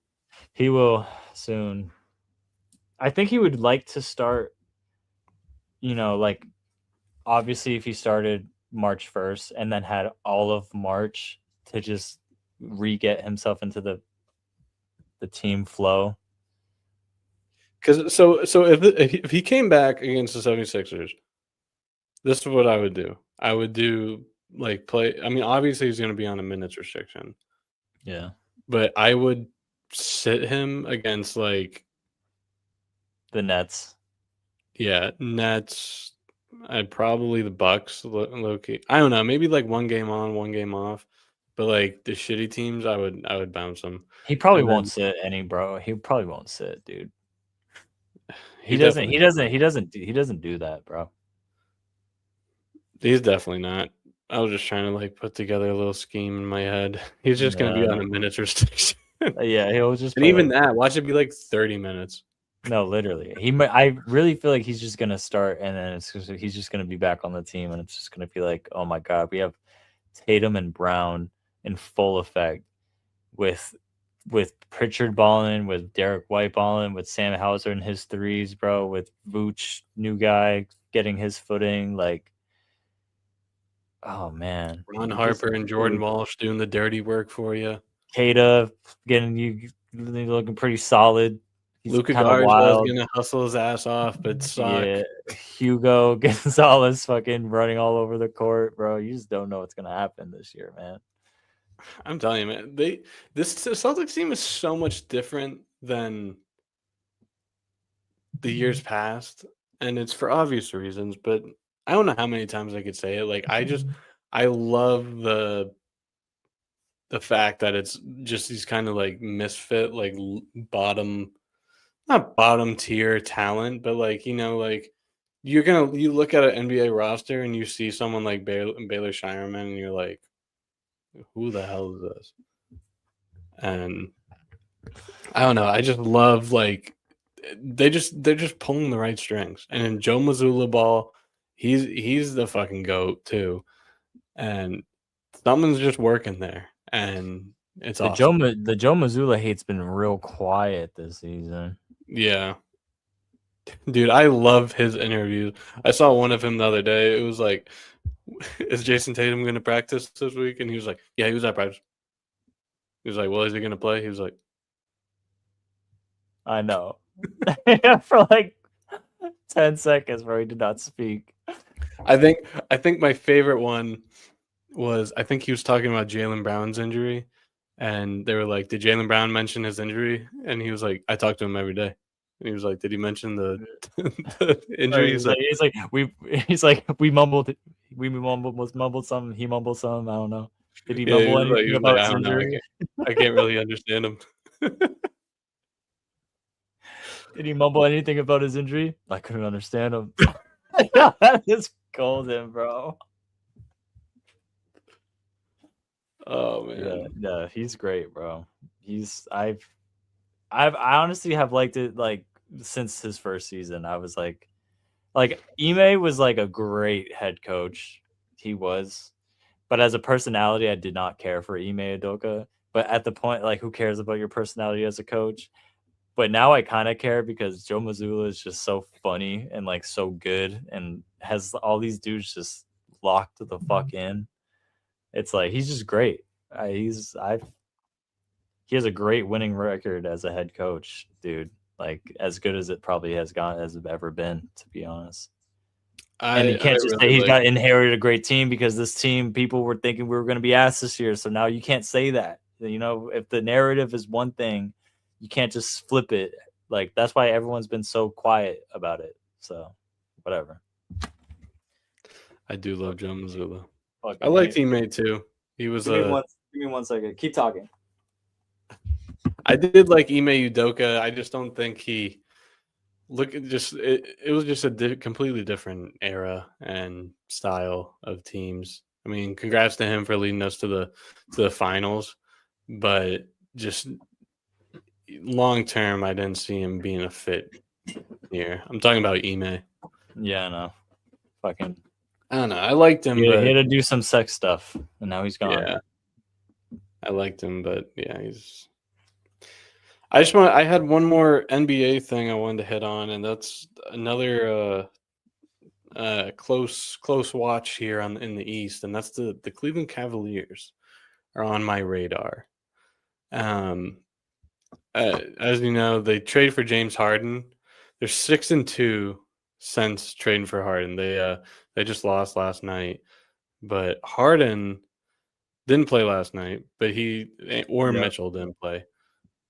He will soon. I think he would like to start, like obviously if he started March 1st and then had all of March to just re-get himself into the team flow. Because so if he came back against the 76ers, this is what I would do. I would do play. I mean, obviously he's going to be on a minutes restriction. Yeah. But I would sit him against the Nets. Yeah, Nets. I'd probably the Bucks. Low-key. I don't know. Maybe one game on, one game off. But the shitty teams, I would bounce them. He probably won't sit bro. He probably won't sit, dude. He doesn't do that, bro. He's definitely not. I was just trying to put together a little scheme in my head. He's just gonna be on a minutes restriction. Yeah, he'll just. And even that, watch it be 30 minutes. No, literally. I really feel like he's just gonna start, and then he's just gonna be back on the team, and it's just gonna be like, oh my god, we have Tatum and Brown in full effect with Pritchard balling, with Derek White balling, with Sam Hauser and his threes, bro, with Vooch, new guy, getting his footing. Oh man, Ron Harper and Jordan Walsh doing the dirty work for you. Kata getting you looking pretty solid. He's Luka kind of Garza is wild. gonna hustle his ass off, but suck. Yeah, Hugo Gonzalez fucking running all over the court, bro. You just don't know what's gonna happen this year, man. I'm telling you, man. This Celtics team is so much different than the years past, and it's for obvious reasons. But I don't know how many times I could say it. Like I love the fact that it's just these kind of like misfit, like bottom, not bottom tier talent, but like like you look at an NBA roster and you see someone like Baylor Shireman, and you're like, who the hell is this? And I don't know. I just love like they're just pulling the right strings. And then Joe Mazzulla ball, he's the fucking goat too. And something's just working there, and it's awesome. The Joe Mazzulla hate's been real quiet this season. Yeah. Dude, I love his interviews. I saw one of him the other day. It was like, is Jason Tatum going to practice this week? And he was like, yeah, he was at practice. He was like, well, is he going to play? He was like, I know. For like 10 seconds where he did not speak. I think my favorite one was, I think he was talking about Jaylen Brown's injury. And they were like, did Jaylen Brown mention his injury? And he was like, I talk to him every day. And he was like, did he mention the injury? He's like, we mumbled something. He mumbled something. I don't know. Did he mumble anything about his injury? I can't really understand him. Did he mumble anything about his injury? I couldn't understand him. That is golden, bro. Oh man, yeah, he's great, bro. I honestly have liked it like since his first season. I was like Ime was like a great head coach. He was, but as a personality, I did not care for Ime Udoka. But at the point, like, who cares about your personality as a coach? But now I kind of care because Joe Mazzulla is just so funny and like so good and has all these dudes just locked the fuck in. It's like he's just great. He has a great winning record as a head coach, dude. Like as good as it probably has ever been, to be honest. And you can't just say he's got inherited a great team because this team, people were thinking we were going to be ass this year. So now you can't say that. You know, if the narrative is one thing, you can't just flip it. Like that's why everyone's been so quiet about it. So whatever. I do love Joe Mazzulla. I like teammate too. He was give me 1 second. Keep talking. I did like Ime Udoka. I just don't think he it was just a completely different era and style of teams. I mean, congrats to him for leading us to the finals, but just long term, I didn't see him being a fit here. I'm talking about Ime. Yeah, I know. Fucking. I don't know. I liked him. He had to do some sex stuff, and now he's gone. Yeah, I liked him, but yeah, he's. I had one more NBA thing I wanted to hit on, and that's another close watch here in the East, and that's the Cleveland Cavaliers are on my radar. As you know, they trade for James Harden. They're 6-2 since trading for Harden. They just lost last night, but Harden didn't play last night. But Mitchell didn't play.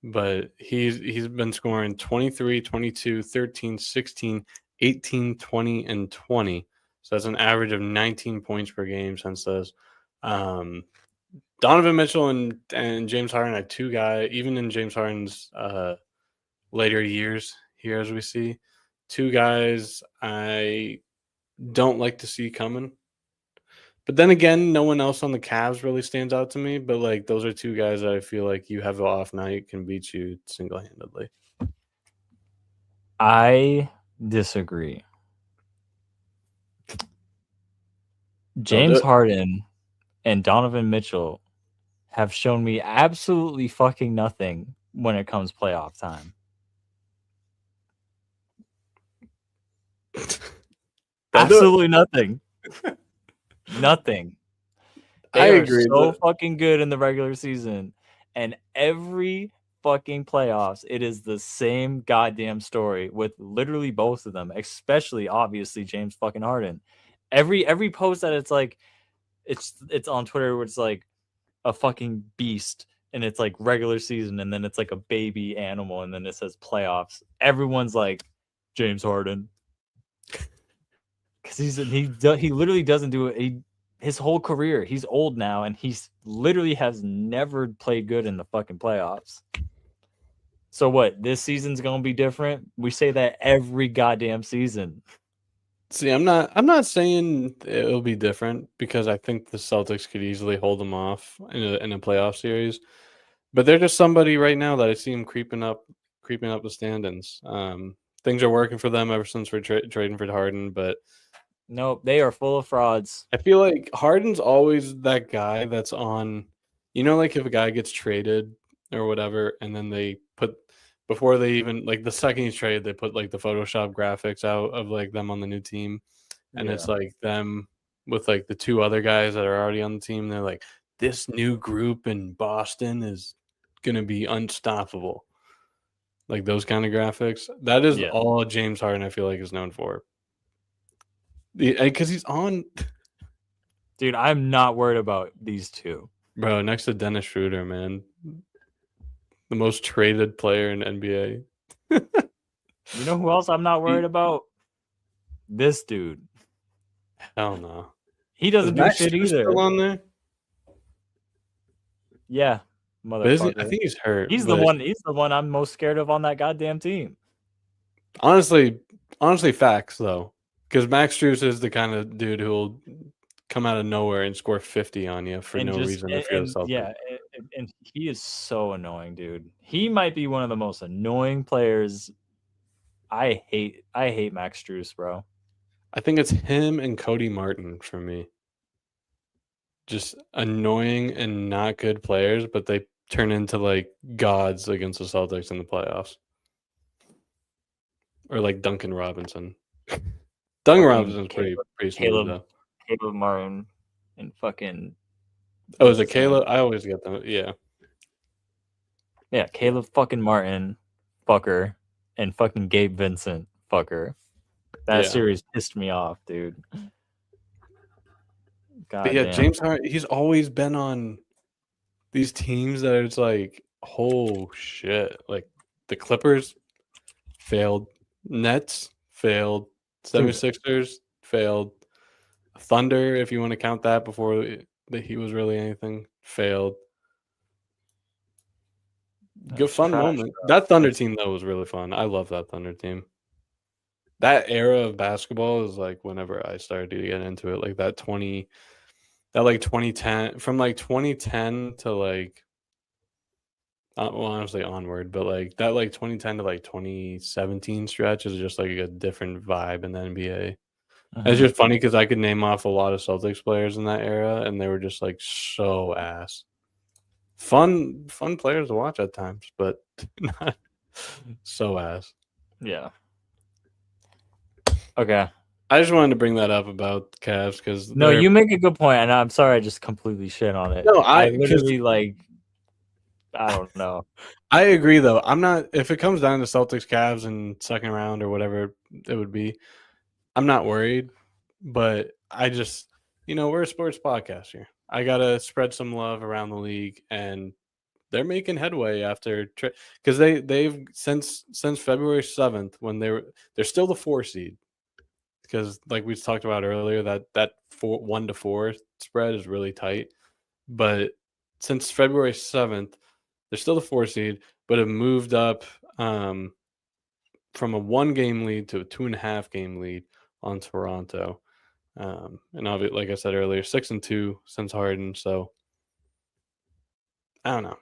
But he's been scoring 23, 22, 13, 16, 18, 20, and 20. So that's an average of 19 points per game since those. Donovan Mitchell and James Harden are two guys, even in James Harden's later years here, as we see, two guys I don't like to see coming. But then again, no one else on the Cavs really stands out to me. But like those are two guys that I feel like you have an off night can beat you single-handedly. I disagree. James Harden and Donovan Mitchell have shown me absolutely fucking nothing when it comes playoff time. Absolutely nothing. Nothing. They are agree. so fucking good in the regular season, and every fucking playoffs, it is the same goddamn story with literally both of them, especially obviously James fucking Harden. Every post that it's like, it's on Twitter where it's like a fucking beast, and it's like regular season, and then it's like a baby animal, and then it says playoffs. Everyone's like James Harden, because he literally doesn't do it. His whole career, he's old now, and he's literally has never played good in the fucking playoffs. So what? This season's gonna be different. We say that every goddamn season. See, I'm not saying it'll be different because I think the Celtics could easily hold them off in a playoff series. But they're just somebody right now that I see them creeping up the standings. Things are working for them ever since we're trading for Harden, but nope, they are full of frauds. I feel like Harden's always that guy that's on, like if a guy gets traded or whatever, and then they put before they even like the second he's traded, they put like the Photoshop graphics out of like them on the new team, and it's like them with like the two other guys that are already on the team. They're like, this new group in Boston is gonna be unstoppable. Like those kind of graphics. That is all James Harden I feel like is known for. Because he's on. Dude, I'm not worried about these two. Bro, next to Dennis Schroeder, man. The most traded player in NBA. You know who else I'm not worried about? This dude. Hell no. He doesn't do shit either. Still on there? Yeah, motherfucker. I think he's hurt. He's the one I'm most scared of on that goddamn team. Honestly, facts though, because Max Strus is the kind of dude who will come out of nowhere and score 50 on you for no reason if you're the Celtics. Yeah, and he is so annoying, dude. He might be one of the most annoying players. I hate Max Strus, bro. I think it's him and Cody Martin for me. Just annoying and not good players, but they turn into like gods against the Celtics in the playoffs. Or like Duncan Robinson. Duncan Robinson's pretty smooth though. Caleb Martin and fucking. Oh, is it Caleb? I always get them. Yeah. Yeah, Caleb fucking Martin, fucker, and fucking Gabe Vincent, fucker. That series pissed me off, dude. God but yeah, damn. James Harden, he's always been on these teams that it's like, oh shit. Like the Clippers failed. Nets failed. 76ers failed. Thunder, if you want to count that before he was really anything, failed. Good fun moment. That Thunder team though was really fun. I love that Thunder team. That era of basketball is like whenever I started to get into it, like that 2010 from like 2010 to like well, honestly onward, but like that like 2010 to like 2017 stretch is just like a different vibe in the NBA. It's just funny because I could name off a lot of Celtics players in that era, and they were just like so ass. Fun players to watch at times, but not so ass. Yeah. Okay. I just wanted to bring that up about Cavs because no, you make a good point, and I'm sorry I just completely shit on it. No, I literally like. I don't know. I agree though. I'm not. If it comes down to Celtics Cavs in second round or whatever it would be, I'm not worried. But I just, we're a sports podcast here. I gotta spread some love around the league, and they're making headway after because they've since February 7th when they're still the 4 seed because like we talked about earlier that 1-4 spread is really tight, but since February 7th they're still the 4 seed, but have moved up from a 1-game lead to a 2.5-game lead on Toronto. And obviously, like I said earlier, 6-2 since Harden. So I don't know.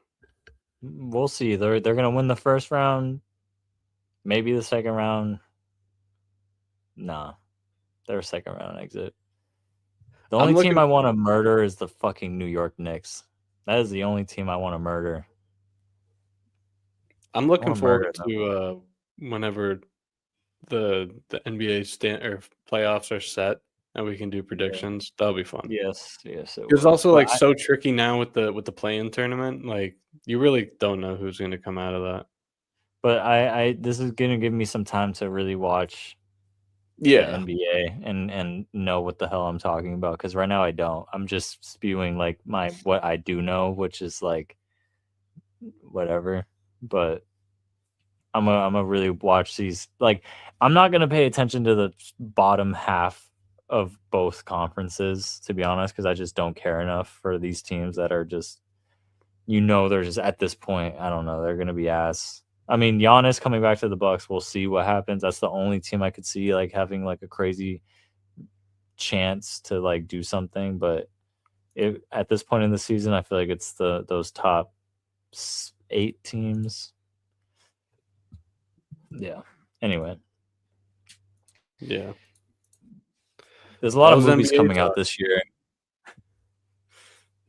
We'll see. They're gonna win the first round, maybe the second round. Nah, they're a second round exit. The only team I want to murder is the fucking New York Knicks. That is the only team I want to murder. I'm looking forward to whenever the NBA playoffs are set and we can do predictions. That'll be fun. Yes. It's also like so tricky now with the play-in tournament. Like you really don't know who's going to come out of that. But I this is gonna give me some time to really watch the NBA and know what the hell I'm talking about, because right now I don't. I'm just spewing like what I do know, which is like whatever. But I'm gonna really watch these. Like, I'm not gonna pay attention to the bottom half of both conferences, to be honest, because I just don't care enough for these teams that are just, they're just at this point. I don't know. They're gonna be ass. I mean, Giannis coming back to the Bucks. We'll see what happens. That's the only team I could see like having like a crazy chance to like do something. But at this point in the season, I feel like it's those top 8 teams. Yeah. Anyway. Yeah. There's a lot of movies coming out this year.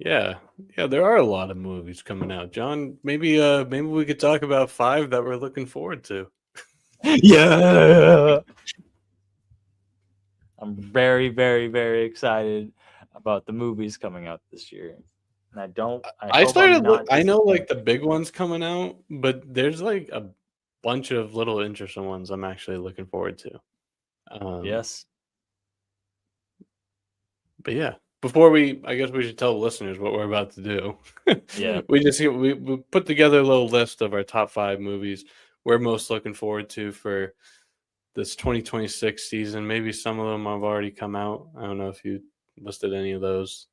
Yeah, there are a lot of movies coming out. John, maybe we could talk about 5 that we're looking forward to. Yeah. I'm very, very, very excited about the movies coming out this year. And I know like the big ones coming out, but there's like a bunch of little interesting ones I'm actually looking forward to. Yes. But yeah, I guess we should tell the listeners what we're about to do. Yeah. we put together a little list of our top 5 movies we're most looking forward to for this 2026 season. Maybe some of them have already come out. I don't know if you listed any of those.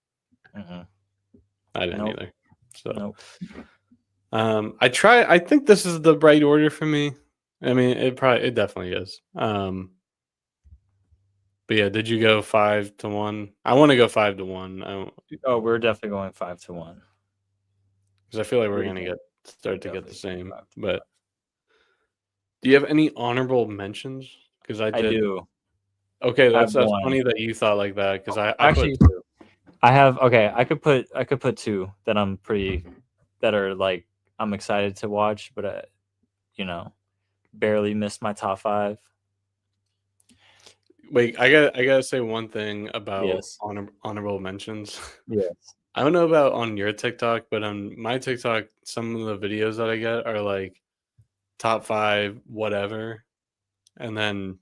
I didn't either. So, nope. I think this is the right order for me. I mean, it definitely is. But yeah, did you go 5-1? I want to go 5-1. We're definitely going 5-1. Because I feel like we're going to start to get the same. But do you have any honorable mentions? Because I do. Okay, that's funny that you thought like that. Because I actually put 2. I have I could put 2 that are like I'm excited to watch, but barely missed my top 5. Wait, I gotta say one thing about honorable mentions. Yes. I don't know about on your TikTok, but on my TikTok, some of the videos that I get are like top 5 whatever, and then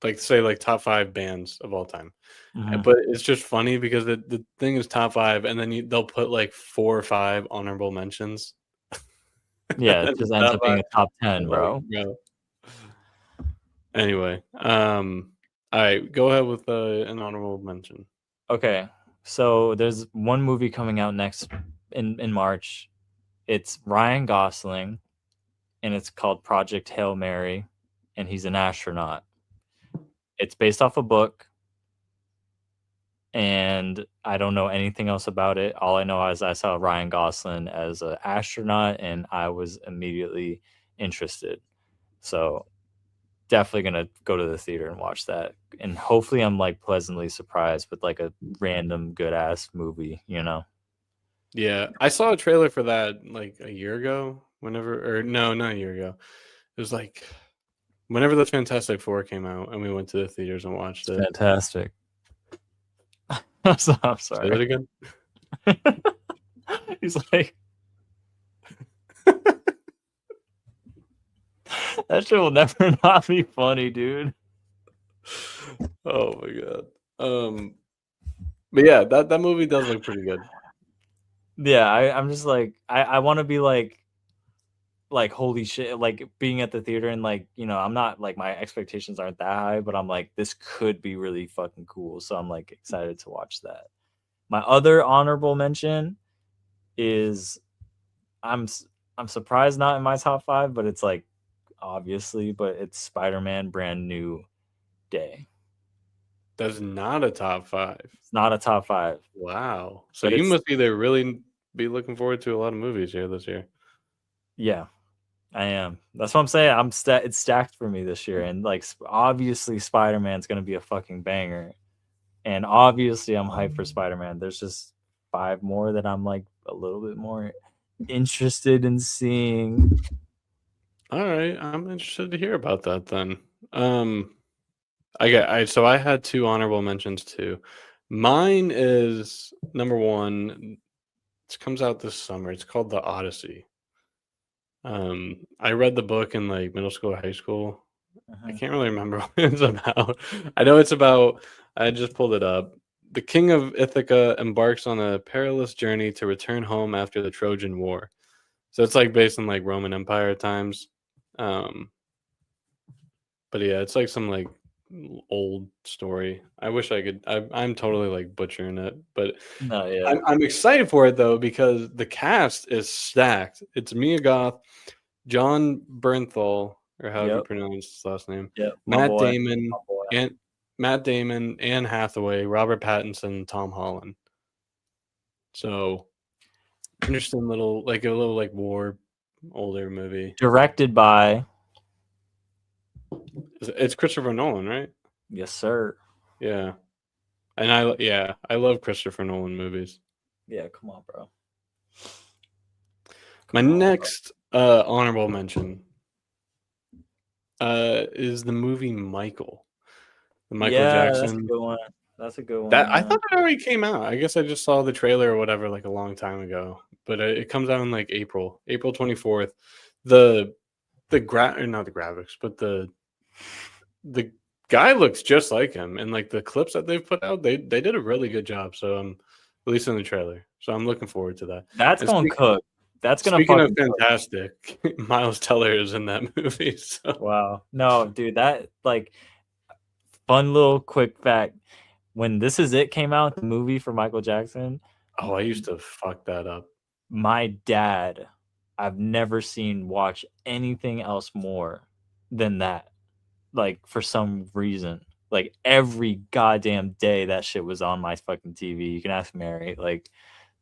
like say like top 5 bands of all time. But it's just funny because the thing is top 5, and then they'll put like 4 or 5 honorable mentions. Yeah, it just ends up being a top 10, bro. Anyway, all right, go ahead with an honorable mention. Okay, so there's one movie coming out next in March. It's Ryan Gosling, and it's called Project Hail Mary, and he's an astronaut. It's based off a book, and I don't know anything else about it. All I know is I saw Ryan Gosling as an astronaut, and I was immediately interested. So definitely gonna go to the theater and watch that, and hopefully I'm like pleasantly surprised with like a random good ass movie. Yeah, I saw a trailer for that like a year ago. Not a year ago. It was like whenever the Fantastic Four came out, and we went to the theaters and watched it. Fantastic. I'm sorry. Say that again. He's like, that shit will never not be funny, dude. Oh my god. But yeah, that movie does look pretty good. Yeah, I'm just like I want to be like holy shit, like being at the theater and like I'm not like my expectations aren't that high, but I'm like this could be really fucking cool, so I'm like excited to watch that. My other honorable mention is I'm surprised not in my top 5, but it's like obviously, but it's Spider-Man Brand New Day. That's not a top 5. It's not a top 5. Wow. So you must either really be looking forward to a lot of movies here this year. Yeah, I am. That's what I'm saying. It's stacked for me this year, and like obviously Spider-Man's gonna be a fucking banger, and obviously I'm hyped for Spider-Man. There's just 5 more that I'm like a little bit more interested in seeing. All right, I'm interested to hear about that then. So I had two honorable mentions too. Mine is number one. It comes out this summer. It's called The Odyssey. I read the book in like middle school or high school. I Mhm. can't really remember what it's about. I know it's about. I just pulled it up. The king of Ithaca embarks on a perilous journey to return home after the Trojan War. So it's like based in like Roman Empire times. Um, but yeah, it's like some like old story. I wish I could. I'm totally like butchering it, but No, yeah. I'm excited for it though because the cast is stacked. It's Mia Goth, John Bernthal, or however you Yep. pronounce his last name, Yep. My Matt boy. My Damon, boy. and Matt Damon, Anne Hathaway, Robert Pattinson, Tom Holland. So interesting little like a little like war older movie. Directed by. It's Christopher Nolan, right? Yes, sir. Yeah. And I love Christopher Nolan movies. Yeah, come on, bro. My Come on, bro. next honorable mention is the movie Michael. The Michael Yeah, that's a Jackson. good one. That's a good That I one. thought it already came out. I guess I just saw the trailer or whatever like a long time ago. But it comes out in like April 24th. The or not the graphics, but the guy looks just like him, and like the clips that they've put out, they did a really good job. So at least in the trailer. So I'm looking forward to that. That's And gonna cook. That's gonna speaking of fucking cook. fantastic, Miles Teller is in that movie. So Wow. No, dude, that like fun little quick fact. When This Is It came out, the movie for Michael Jackson, oh, I used to fuck that up. my dad, I've never seen watch anything else more than that. Like for some reason. Like every goddamn day that shit was on my fucking TV. You can ask Mary. Like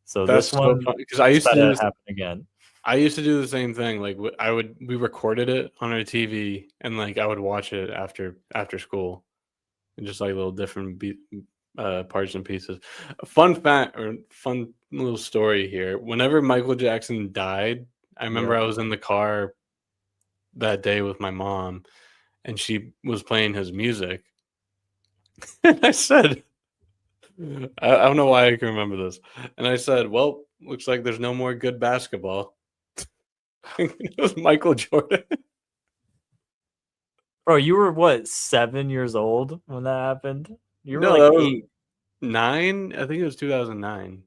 so That's this so one funny because I used to do better this. happen again. I used to do the same thing. Like we recorded it on our TV, and like I would watch it after school, and just like little different parts and pieces. A fun fact or fun little story here. Whenever Michael Jackson died, I remember Yep. I was in the car that day with my mom, and she was playing his music, and I said, I don't know why I can remember this, and I said, "Well, looks like there's no more good basketball." It was Michael Jordan. Bro, you were what, 7 years old when that happened? You were No, like that was 8. 9. I think it was 2009.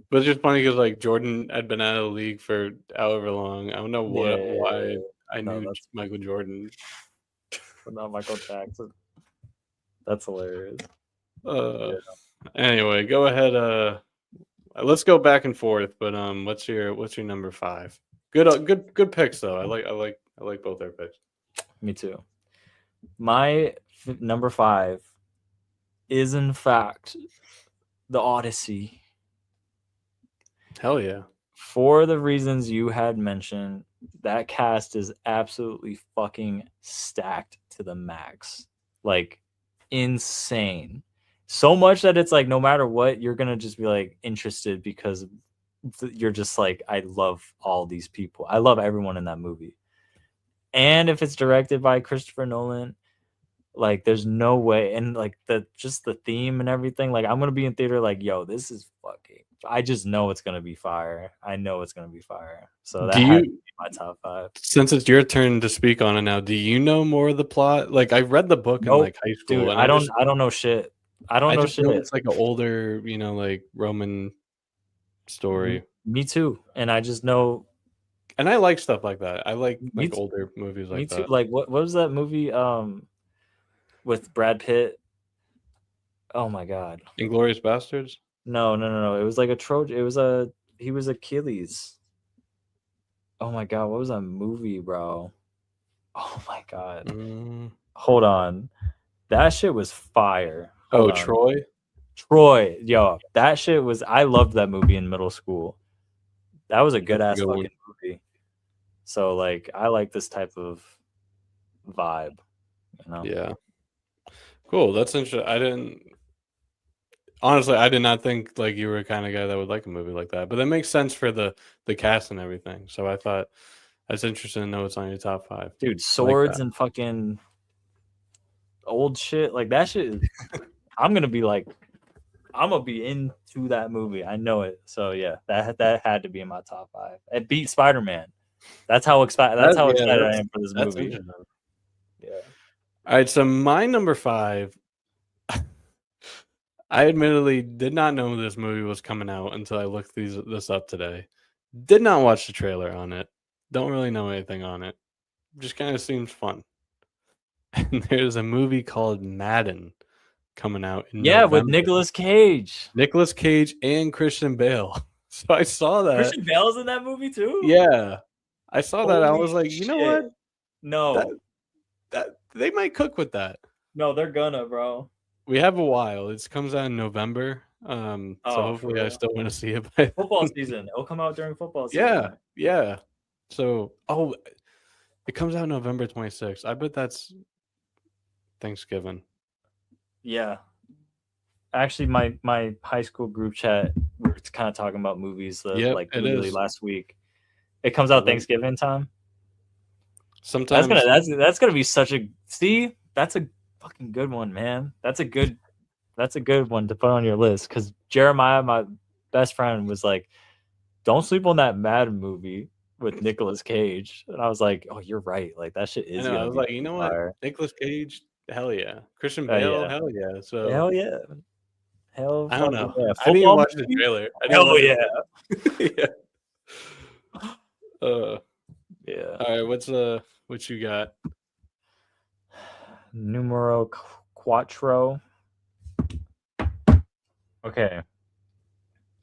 But it's just funny because like Jordan had been out of the league for however long. I don't know why Yeah. I No, knew that's Michael Jordan. not Michael Jackson. That's hilarious. Uh, Yeah. anyway, go ahead. Let's go back and forth. But what's your number 5? Good picks though. I like both their picks. Me too. My number 5 is in fact The Odyssey. Hell yeah. For the reasons you had mentioned, that cast is absolutely fucking stacked to the max. Like insane. So much that it's like no matter what, you're gonna just be like interested because you're just like, I love all these people. I love everyone in that movie. And if it's directed by Christopher Nolan, like there's no way. And like the theme and everything, like I'm gonna be in theater like, yo, this is fucking, I just know it's gonna be fire. I know it's gonna be fire. So that Do had to you, be my top 5. since it's your turn to speak on it now, do you know more of the plot? Like I read the book in Nope. like high Dude, school, and I don't know shit. I don't I know just know shit. it's like an older, like Roman story. Me too. And I just know And I like stuff like that. I like me too, older movies me like too. that. Like what was that movie with Brad Pitt? Oh my god. Inglorious Bastards? No. It was like a Trojan. He was Achilles. Oh my god, what was that movie, bro? Oh my god. Mm. Hold on. That shit was fire. Hold Oh, on. Troy? Troy, yo, that shit was, I loved that movie in middle school. That was a good That's a ass good one. fucking movie. So like I like this type of vibe, you know. Yeah. Cool. That's interesting. Honestly, I did not think like you were the kind of guy that would like a movie like that. But that makes sense for the cast and everything. So I thought that's interesting to know it's on your top 5. Dude, I like swords that. and fucking old shit. Like that shit is, I'm gonna be into that movie. I know it. So yeah, that had to be in my top 5. It beat Spider-Man. That's how excited I am for this movie. Interesting. Yeah. All right, so my number 5. I admittedly did not know this movie was coming out until I looked this up today. Did not watch the trailer on it. Don't really know anything on it. Just kind of seems fun. And there's a movie called Madden coming out in November. With Nicolas Cage. Nicolas Cage and Christian Bale. So I saw that. Christian Bale's in that movie too? Yeah. I saw that. I was like, you know what? No. That they might cook with that. No, they're gonna, bro. We have a while. It comes out in November. So hopefully I still want to see it. Football season. It'll come out during football season. Yeah. So, it comes out November 26th. I bet that's Thanksgiving. Yeah. Actually, my high school group chat, we're kind of talking about movies literally last week. It comes out Thanksgiving time. Sometimes that's gonna be such a that's a fucking good one, man. That's a good one to put on your list, because Jeremiah, my best friend, was like, "Don't sleep on that Madden movie with Nicolas Cage," and I was like, "Oh, you're right. Like that shit is." I was like, you know what, Nicolas Cage, hell yeah. Christian Bale, hell yeah. So hell yeah. I don't know. Yeah. I didn't even watch the trailer. Hell yeah. Yeah. All right, what you got? Numero quattro. Okay.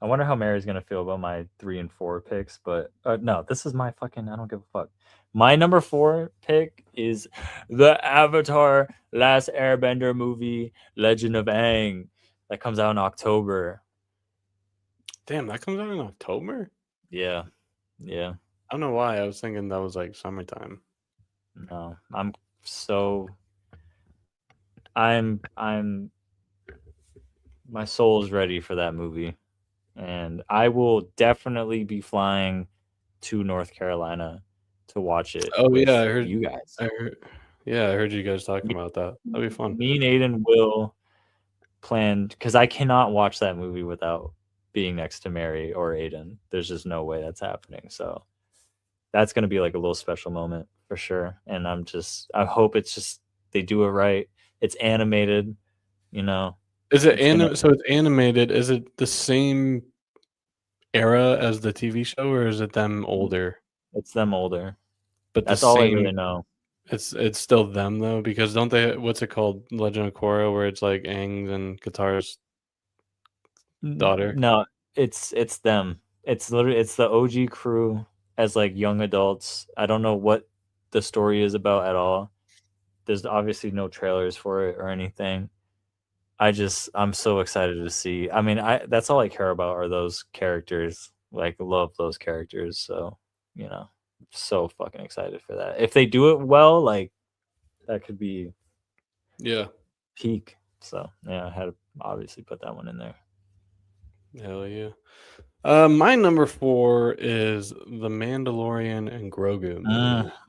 I wonder how Mary's gonna feel about my 3 and 4 picks, but no, this is my fucking. I don't give a fuck. My number 4 pick is the Avatar: Last Airbender movie, Legend of Aang, that comes out in October. Damn, that comes out in October? Yeah. I don't know why. I was thinking that was like summertime. No, I'm my soul is ready for that movie, and I will definitely be flying to North Carolina to watch it. Oh yeah, I heard you guys. I heard you guys talking about that. That'd be fun. Me and Aiden will plan, because I cannot watch that movie without being next to Mary or Aiden. There's just no way that's happening. So that's going to be like a little special moment for sure. And I hope they do it right. It's animated, Is it so it's animated? Is it the same era as the TV show, or is it them older? It's them older. But that's all I really know. It's still them though, because don't they? What's it called? Legend of Korra, where it's like Aang's and Katara's daughter. No, it's them. It's literally the OG crew as like young adults. I don't know what the story is about at all. There's obviously no trailers for it or anything. I'm so excited to see. I mean, that's all I care about are those characters. Like, love those characters. So, so fucking excited for that. If they do it well, like, that could be peak. So yeah, I had to obviously put that one in there. Hell yeah. My number 4 is The Mandalorian and Grogu.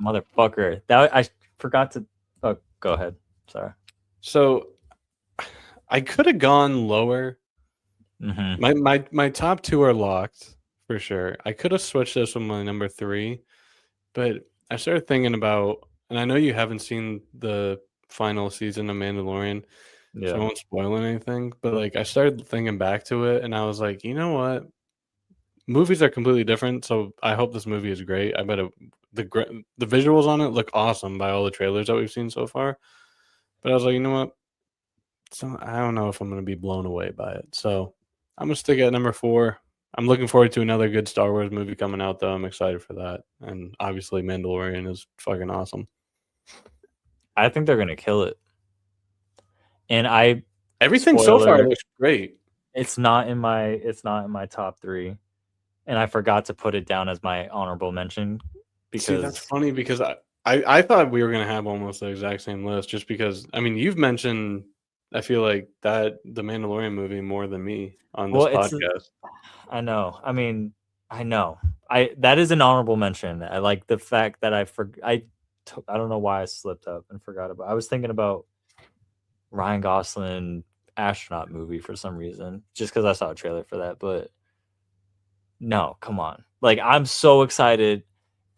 Motherfucker. That I forgot to. Oh, go ahead. Sorry. So I could have gone lower. Mm-hmm. My top 2 are locked for sure. I could have switched this with my number 3, but I started thinking about, and I know you haven't seen the final season of Mandalorian, so I won't spoil anything. But like, I started thinking back to it, and I was like, you know what? Movies are completely different, so I hope this movie is great. I bet the visuals on it look awesome by all the trailers that we've seen so far. But I was like, you know what? So I don't know if I'm going to be blown away by it. So I'm going to stick at number 4. I'm looking forward to another good Star Wars movie coming out, though. I'm excited for that. And obviously, Mandalorian is fucking awesome. I think they're going to kill it. And everything so far looks great. It's not in my top 3. And I forgot to put it down as my honorable mention. See, that's funny, because I thought we were going to have almost the exact same list, just because, I mean, you've mentioned, I feel like, the Mandalorian movie more than me on this podcast. I know. I mean, I know. That is an honorable mention. I like the fact that I don't know why I slipped up and forgot about. I was thinking about Ryan Gosling astronaut movie for some reason, just because I saw a trailer for that. But no, come on. Like, I'm so excited.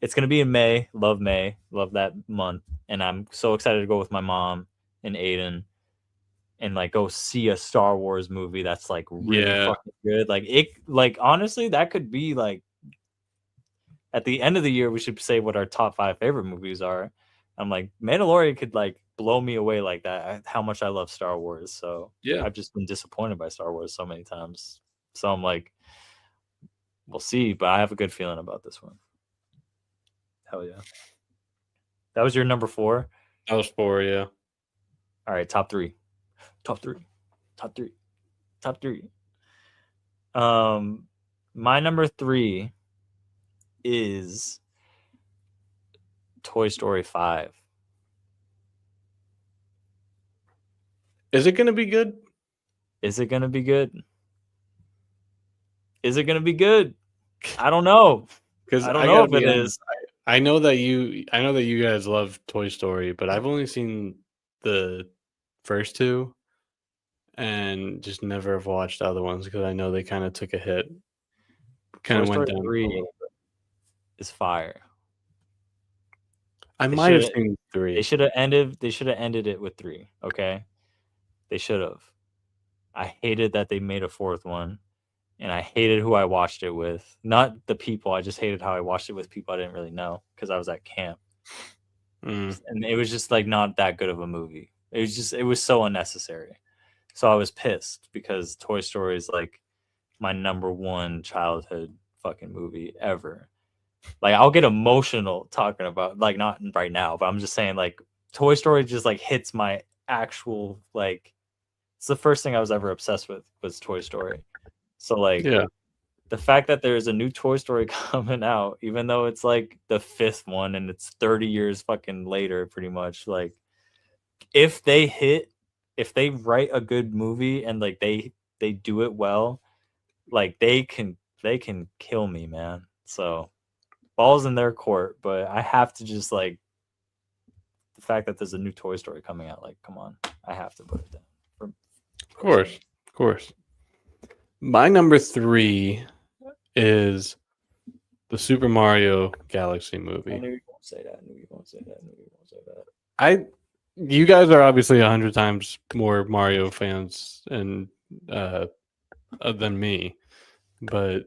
It's going to be in May. Love May. Love that month. And I'm so excited to go with my mom and Aiden and like go see a Star Wars movie that's like really fucking good. Like honestly, that could be like at the end of the year we should say what our top 5 favorite movies are. I'm like, Mandalorian could like blow me away like that. How much I love Star Wars. So Yeah. I've just been disappointed by Star Wars so many times. So I'm like, we'll see, but I have a good feeling about this one. Hell yeah. That was your number 4? That was 4, yeah. All right, top 3. Top 3. Top 3. Top 3. My number 3 is Toy Story 5. Is it going to be good? Is it going to be good? Is it going to be good? I don't know. Because I don't know if it honest, is. I know that you guys love Toy Story, but I've only seen the first 2 and just never have watched other ones because I know they kind of took a hit. Kind Toy of went Story down a 3 little bit. is fire. I might have seen 3. They should have ended it with 3, okay? They should have. I hated that they made a 4th one, and I hated who I watched it with. Not the people, I just hated how I watched it with people I didn't really know because I was at camp. And it was just like not that good of a movie. It was so unnecessary. So I was pissed because Toy Story is like my number 1 childhood fucking movie ever. Like, I'll get emotional talking about, like, not right now, but I'm just saying, like, Toy Story just like hits my actual, like, it's the first thing I was ever obsessed with was Toy Story. So like, Yeah. The fact that there's a new Toy Story coming out, even though it's like the 5th one and it's 30 years fucking later, pretty much, like, if they write a good movie and like they do it well, like they can kill me, man. So ball's in their court, but I have to just like the fact that there's a new Toy Story coming out, like, come on, I have to put it down. Of course. My number 3 is the Super Mario Galaxy movie. I knew you won't say that. You guys are obviously 100 times more Mario fans than me, but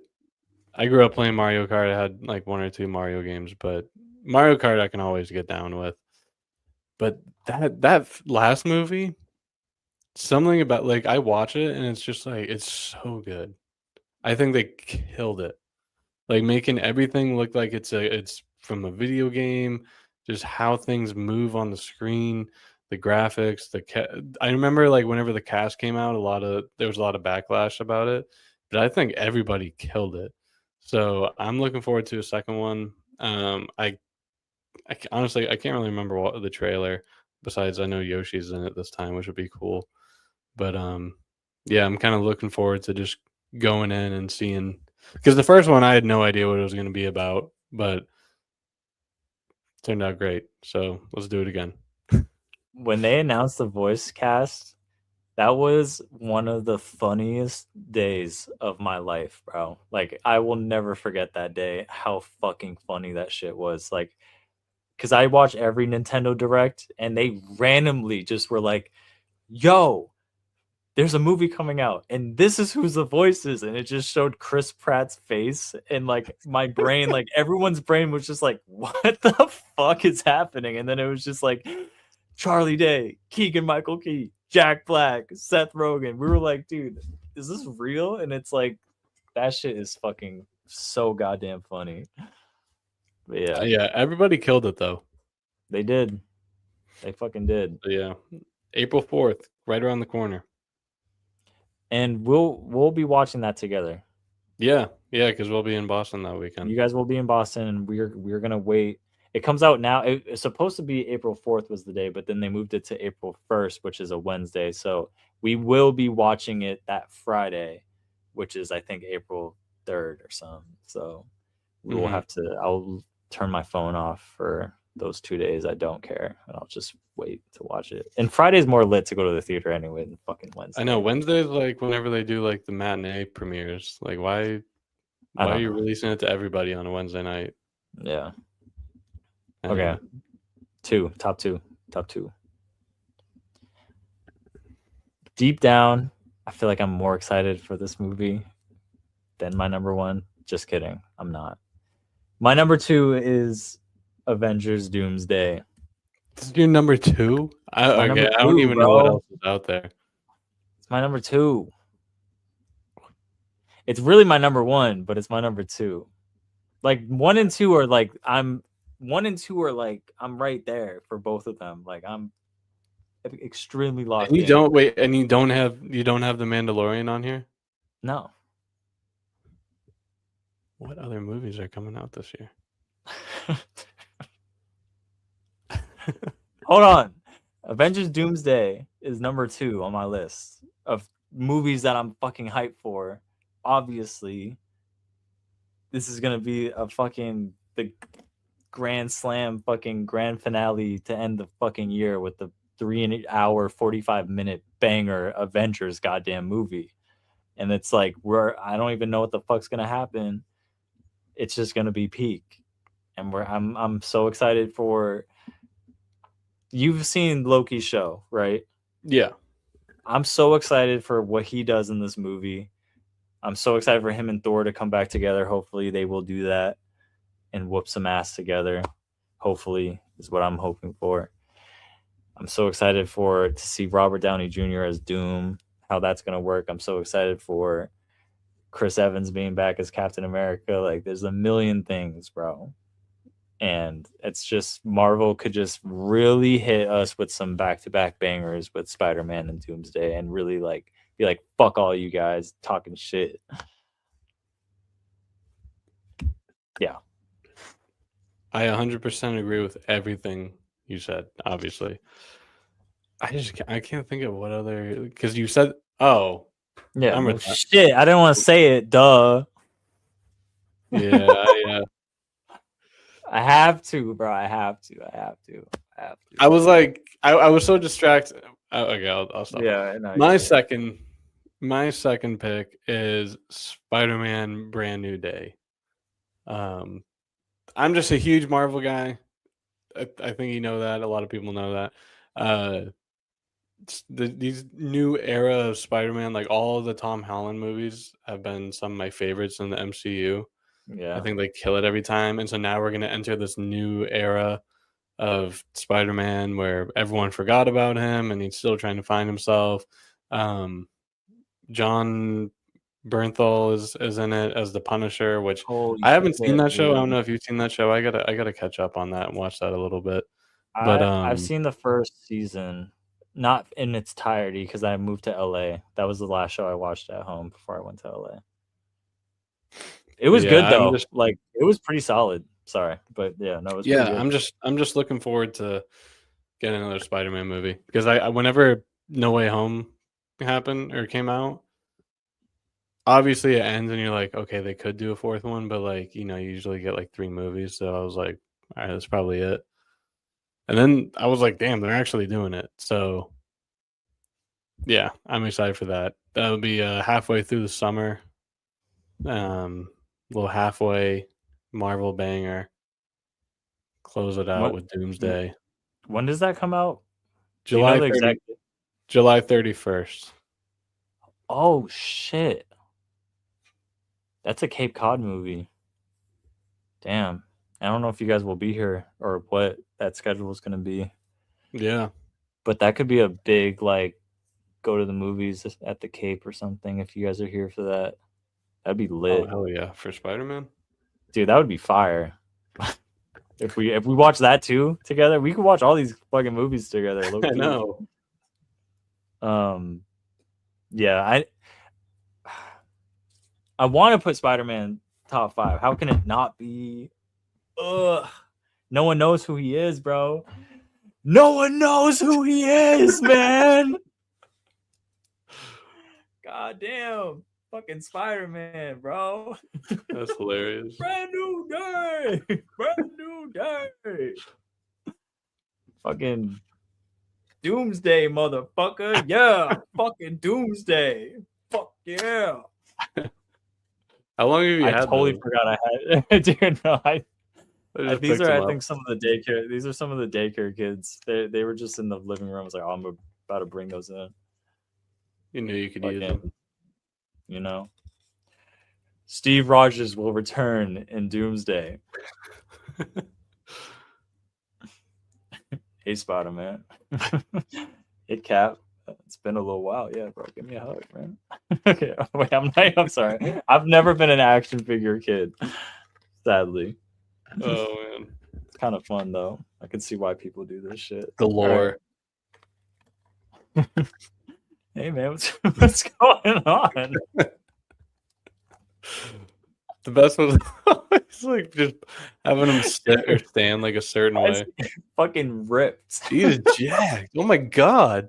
I grew up playing Mario Kart. I had like 1 or 2 Mario games, but Mario Kart I can always get down with. But that last movie, something about like I watch it and it's just like it's so good. I think they killed it. Like making everything look like it's from a video game, just how things move on the screen, the graphics, I remember like whenever the cast came out, there was a lot of backlash about it, but I think everybody killed it. So I'm looking forward to a second one. Honestly I can't really remember what the trailer. Besides, I know Yoshi's in it this time, which would be cool. But yeah, I'm kind of looking forward to just going in and seeing, because the first one I had no idea what it was going to be about, but it turned out great. So let's do it again. When they announced the voice cast, that was one of the funniest days of my life, bro. Like, I will never forget that day, how fucking funny that shit was. Like, because I watch every Nintendo Direct, and they randomly just were like, yo, there's a movie coming out, and this is who's the voice is. And it just showed Chris Pratt's face, and like my brain, like everyone's brain was just like, what the fuck is happening? And then it was just like Charlie Day, Keegan Michael Key, Jack Black, Seth Rogen. We were like, dude, is this real? And it's like, that shit is fucking so goddamn funny. But yeah. Yeah, everybody killed it though. They did. They fucking did. But yeah, April 4th, right around the corner. And we'll be watching that together. Yeah, because we'll be in Boston that weekend. You guys will be in Boston, and we're gonna wait. It comes out now. It's supposed to be April 4th was the day, but then they moved it to April 1st, which is a Wednesday. So we will be watching it that Friday, which is I think April 3rd or something. So we will have to. I'll turn my phone off for those 2 days, I don't care, and I'll just wait to watch it. And Friday's more lit to go to the theater anyway than fucking Wednesday. I know Wednesday's like whenever they do like the matinee premieres. Like why are you releasing it to everybody on a Wednesday night? Yeah. Anyway. Okay. Top two. Deep down, I feel like I'm more excited for this movie than my number one. Just kidding. I'm not. My number two is Avengers Doomsday. This is your number two? I don't even know what else is out there. It's my number two. It's really my number one, but it's my number two. Like 1 and 2 are like I'm right there for both of them. Like I'm extremely locked in. You don't have the Mandalorian on here? No. What other movies are coming out this year? Hold on. Avengers Doomsday is number 2 on my list of movies that I'm fucking hyped for. Obviously, this is gonna be the grand slam fucking grand finale to end the fucking year with the 3-hour 45-minute banger Avengers goddamn movie. And it's like I don't even know what the fuck's gonna happen. It's just gonna be peak. And I'm so excited for. You've seen Loki's show, right? Yeah. I'm so excited for what he does in this movie. I'm so excited for him and Thor to come back together. Hopefully they will do that and whoop some ass together. Hopefully is what I'm hoping for. I'm so excited to see Robert Downey Jr. as Doom, how that's going to work. I'm so excited for Chris Evans being back as Captain America. Like there's a million things, bro. And it's just Marvel could just really hit us with some back-to-back bangers with Spider-Man and Doomsday and really like be like, fuck all you guys talking shit. Yeah. I 100% agree with everything you said, obviously. I can't think of what other, because you said, yeah, shit, I didn't want to say it, duh. Yeah, I have to, bro. I have to. I was like, I was so distracted. Okay, I'll stop. Yeah, no, my second pick is Spider-Man: Brand New Day. I'm just a huge Marvel guy. I think you know that. A lot of people know that. These new era of Spider-Man, like all of the Tom Holland movies, have been some of my favorites in the MCU. Yeah, I think they kill it every time, and so now we're gonna enter this new era of Spider-Man where everyone forgot about him and he's still trying to find himself. John Bernthal is in it as the Punisher, which I haven't seen that show. I don't know if you've seen that show. I gotta catch up on that and watch that a little bit. But I've seen the first season, not in its entirety because I moved to LA. That was the last show I watched at home before I went to LA. It was good though. Like it was pretty solid. Sorry, but yeah, no, it was pretty good. I'm just looking forward to getting another Spider-Man movie because I whenever No Way Home happened or came out, obviously it ends and you're like, okay, they could do a fourth one, but like, you usually get like 3 movies, so I was like, all right, that's probably it. And then I was like, damn, they're actually doing it. So yeah, I'm excited for that. That'll be halfway through the summer. Little halfway Marvel banger. Close it out with Doomsday. When does that come out? July 31st. Oh shit. That's a Cape Cod movie. Damn. I don't know if you guys will be here or what that schedule is going to be. Yeah. But that could be a big, like, go to the movies at the Cape or something if you guys are here for that. That'd be lit. Oh, hell yeah. For Spider-Man? Dude, that would be fire. If we watch that too together, we could watch all these fucking movies together. I know. Yeah, I want to put Spider-Man top 5. How can it not be? Ugh. No one knows who he is, bro. No one knows who he is, man. God damn. Fucking Spider-Man, bro. That's hilarious. Brand new day. Brand new day. Fucking Doomsday, motherfucker. Yeah. Fucking Doomsday. Fuck yeah. How long have you I had totally those? forgot I had. Dude, no, Just these picked are, them I up. think, some of the daycare. These are some of the daycare kids. They were just in the living room. I was like, oh, I'm about to bring those in. You knew you could use Fucking, them. you know, Steve Rogers will return in Doomsday. Hey, Spider Man. Hey, Cap. It's been a little while. Yeah, bro. Give me a hug, man. Okay. Wait, I'm sorry. I've never been an action figure kid, sadly. Oh man. It's kind of fun though. I can see why people do this shit. Galore. Right. Hey man, what's going on? The best was it's like just having him sit or stand like a certain Why is way. he fucking ripped? He's jacked. Oh my god.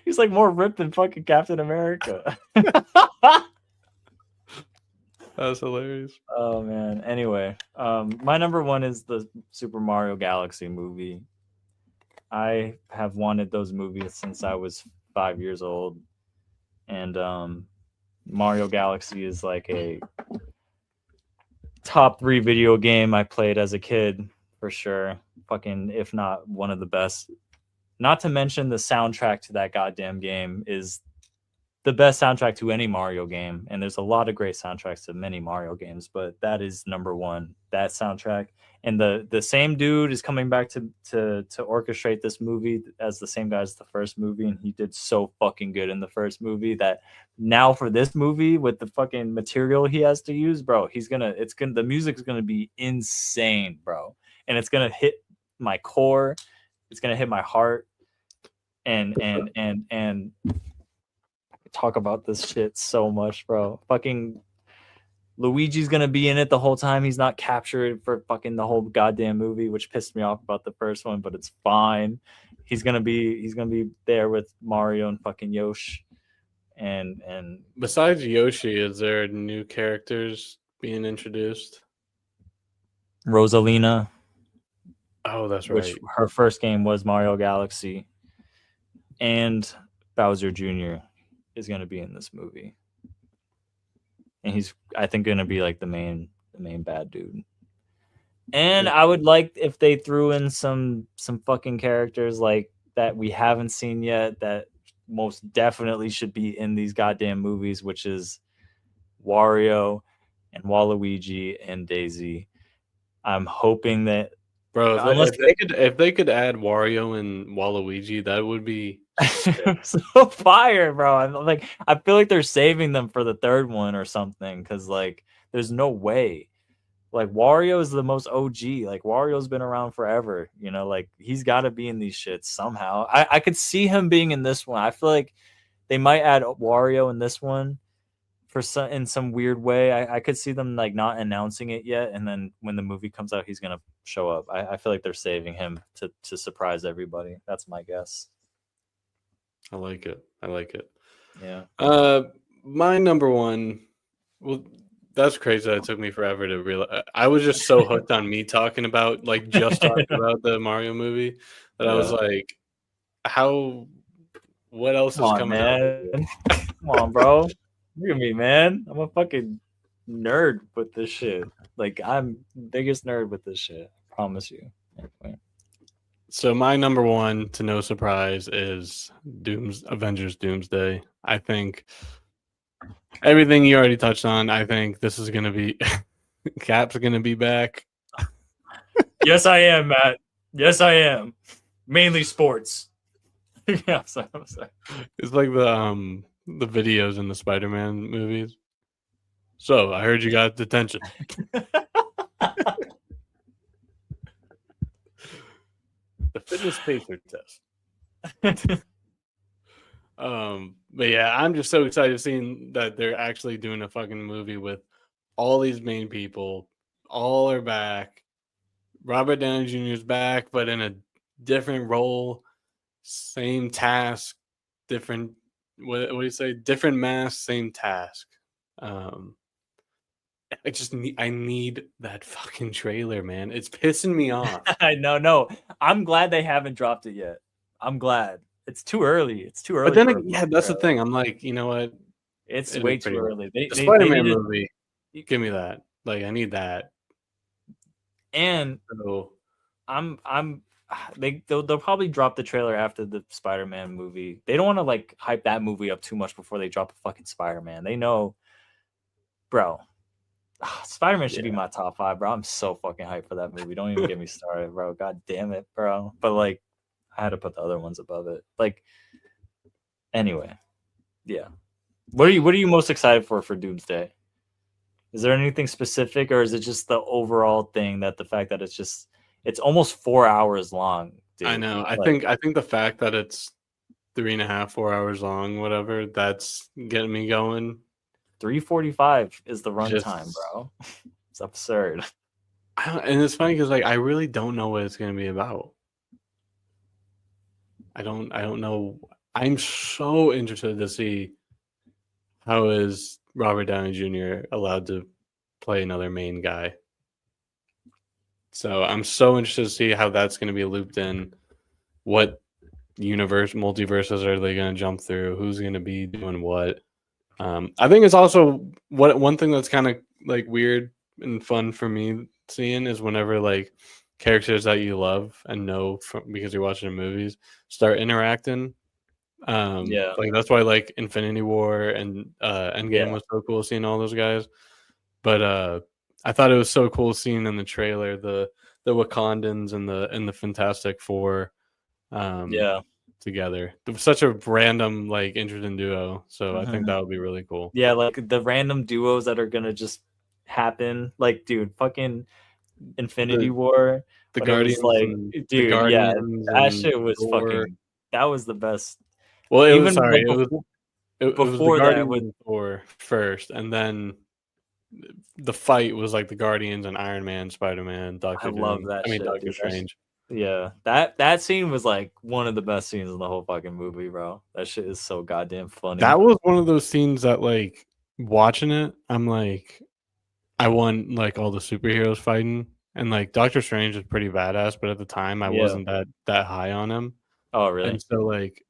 He's like more ripped than fucking Captain America. That's hilarious. Oh man. Anyway, my number one is the Super Mario Galaxy movie. I have wanted those movies since I was 5 years old, and Mario Galaxy is like a top 3 video game I played as a kid for sure. Fucking, if not one of the best. Not to mention the soundtrack to that goddamn game is the best soundtrack to any Mario game, and there's a lot of great soundtracks to many Mario games, but that is number one. That soundtrack, and the same dude is coming back to orchestrate this movie as the same guy as the first movie, and he did so fucking good in the first movie that now for this movie with the fucking material he has to use, bro, the music's gonna be insane, bro, and it's gonna hit my core, it's gonna hit my heart, and talk about this shit so much, bro. Fucking Luigi's gonna be in it the whole time. He's not captured for fucking the whole goddamn movie, which pissed me off about the first one, but it's fine. He's gonna be there with Mario and fucking Yoshi. And Besides Yoshi, is there new characters being introduced? Rosalina. Oh, that's right. Which her first game was Mario Galaxy. And Bowser Jr. is gonna be in this movie. And he's, I think, gonna be like the main bad dude. And I would like if they threw in some fucking characters like that we haven't seen yet that most definitely should be in these goddamn movies, which is Wario and Waluigi and Daisy. I'm hoping that, bro, if they could add Wario and Waluigi, that would be so fire, bro. I feel like they're saving them for the third one or something, because like there's no way. Like Wario is the most OG. Like Wario's been around forever. You know, like he's got to be in these shits somehow. I could see him being in this one. I feel like they might add Wario in this one in some weird way. I could see them like not announcing it yet, and then when the movie comes out, he's gonna show up. I feel like they're saving him to surprise everybody. That's my guess. I like it. Yeah. My number one. Well, that's crazy. That it took me forever to realize. I was just so hooked on me talking about the Mario movie that I was like, what else is coming out? Come on, bro. Look at me, man. I'm a fucking nerd with this shit. Like, I'm the biggest nerd with this shit. I promise you. Anyway. So my number one, to no surprise, is Avengers Doomsday. I think everything you already touched on. I think this is going to be Cap's going to be back. Yes, I am, Matt. Yes, I am. Mainly sports. Yeah, I'm sorry. It's like the videos in the Spider-Man movies. So I heard you got detention. The fitness pacer test. But yeah, I'm just so excited seeing that they're actually doing a fucking movie with all these main people. All are back. Robert Downey Jr. is back, but in a different role, same task, different. What do you say? Different mask, same task. I need that fucking trailer, man. It's pissing me off. I know, no. I'm glad they haven't dropped it yet. I'm glad. It's too early. It's too early. But then, yeah, that's the thing. I'm like, you know what? It's way too early. The Spider-Man movie, give me that. Like, I need that. And so, they'll probably drop the trailer after the Spider-Man movie. They don't want to like hype that movie up too much before they drop a fucking Spider-Man. They know, bro. Spider-Man should be my top 5, bro. I'm so fucking hyped for that movie. Don't even get me started, bro. God damn it, bro. But like, I had to put the other ones above it. Like, anyway, yeah. What are you most excited for Doomsday? Is there anything specific, or is it just the overall thing that the fact that it's almost 4 hours long? Dude. I know. I think the fact that it's 3.5, 4 hours long, whatever, that's getting me going. 3:45 is the runtime, bro. It's absurd. And it's funny because like I really don't know what it's gonna be about. I don't know. I'm so interested to see how is Robert Downey Jr. allowed to play another main guy. So I'm so interested to see how that's going to be looped in. What multiverses are they going to jump through? Who's going to be doing what? I think it's also one thing that's kind of like weird and fun for me seeing is whenever like characters that you love and know because you're watching the movies start interacting. Like that's why like Infinity War and Endgame was so cool seeing all those guys. But I thought it was so cool seeing in the trailer the Wakandans and the Fantastic Four together. It was such a random like interesting duo. So I think that would be really cool. Yeah, like the random duos that are gonna just happen. Like, dude, fucking Infinity War. The Guardians, dude, that shit was fucking. That was the best. Well, it was before that with Thor first, and then the fight was like the Guardians and Iron Man, Spider-Man, Doctor Strange. Yeah, that scene was like one of the best scenes in the whole fucking movie, bro. That shit is so goddamn funny. That was one of those scenes that like watching it, I'm like, I want like all the superheroes fighting, and like Doctor Strange is pretty badass, but at the time I wasn't that high on him. Oh, really? And so like,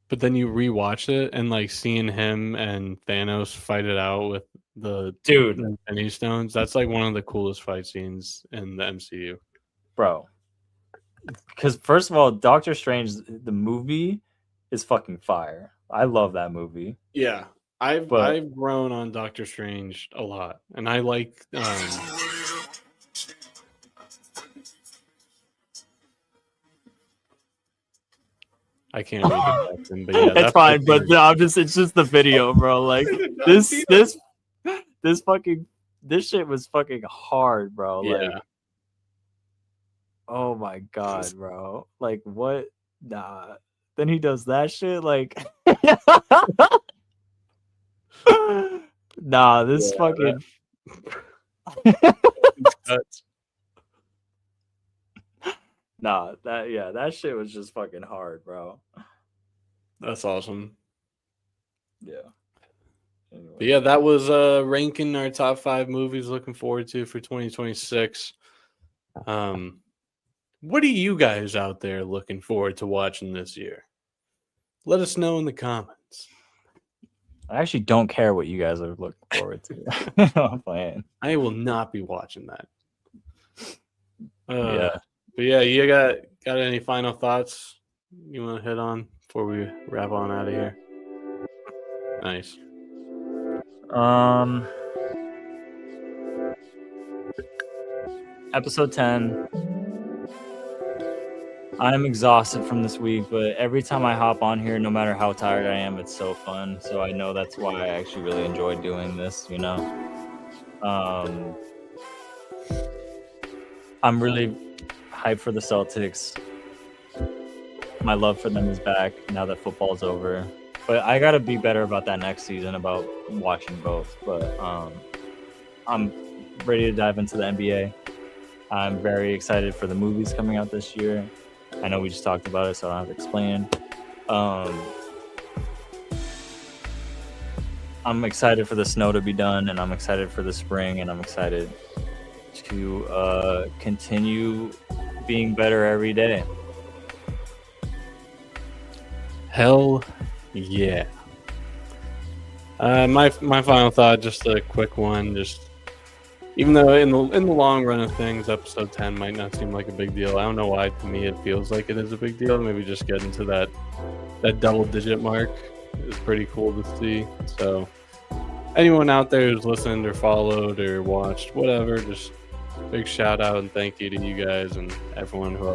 but then you rewatch it and like seeing him and Thanos fight it out with the Infinity Stones, that's like one of the coolest fight scenes in the MCU, bro. Because first of all, Doctor Strange, the movie, is fucking fire. I love that movie. Yeah, I've grown on Doctor Strange a lot, and I like. I can't read the caption, but yeah, it's fine. But it's just the video, bro. Like this shit was fucking hard, bro. Yeah. Like, oh my god, bro. Like what? Nah. Then he does that shit. Like, nah. This fucking. Nah, that shit was just fucking hard, bro. That's awesome. Yeah. Anyway. But yeah, that was ranking our top 5 movies looking forward to for 2026. What are you guys out there looking forward to watching this year? Let us know in the comments. I actually don't care what you guys are looking forward to. I'm playing. I will not be watching that. Yeah. But yeah, you got any final thoughts you want to hit on before we wrap on out of here? Nice. Episode 10. I'm exhausted from this week, but every time I hop on here, no matter how tired I am, it's so fun. So I know that's why I actually really enjoy doing this, you know? I'm really hyped for the Celtics. My love for them is back now that football's over. But I got to be better about that next season, about watching both. But I'm ready to dive into the NBA. I'm very excited for the movies coming out this year. I know we just talked about it, so I don't have to explain. I'm excited for the snow to be done, and I'm excited for the spring, and I'm excited to continue being better every day. Hell yeah. My final thought, just a quick one. Just even though in the long run of things, episode 10 might not seem like a big deal. I don't know why. To me, it feels like it is a big deal. Maybe just getting to that double-digit mark is pretty cool to see. So, anyone out there who's listened or followed or watched, whatever, just big shout out and thank you to you guys and everyone who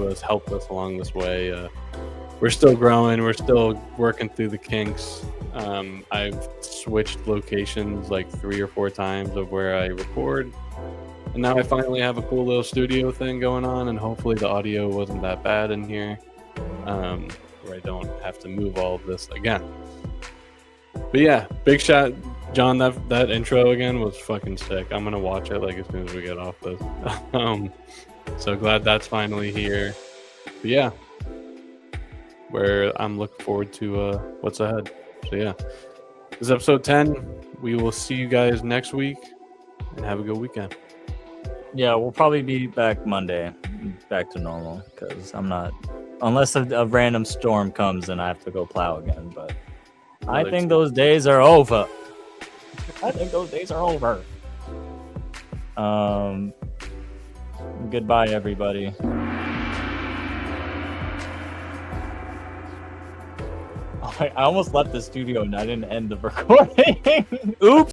has helped us along this way. We're still growing. We're still working through the kinks. I've switched locations like 3 or 4 times of where I record. And now I finally have a cool little studio thing going on, and hopefully the audio wasn't that bad in here, where I don't have to move all of this again. But yeah, big shout, John, that intro again was fucking sick. I'm going to watch it like as soon as we get off this. So glad that's finally here. But yeah, where I'm looking forward to what's ahead. So yeah, this is episode 10. We will see you guys next week, and have a good weekend. Yeah, we'll probably be back Monday, back to normal, because I'm not, unless a random storm comes and I have to go plow again. But I think those days are over. Goodbye, everybody. I almost left the studio and I didn't end the recording. Oops.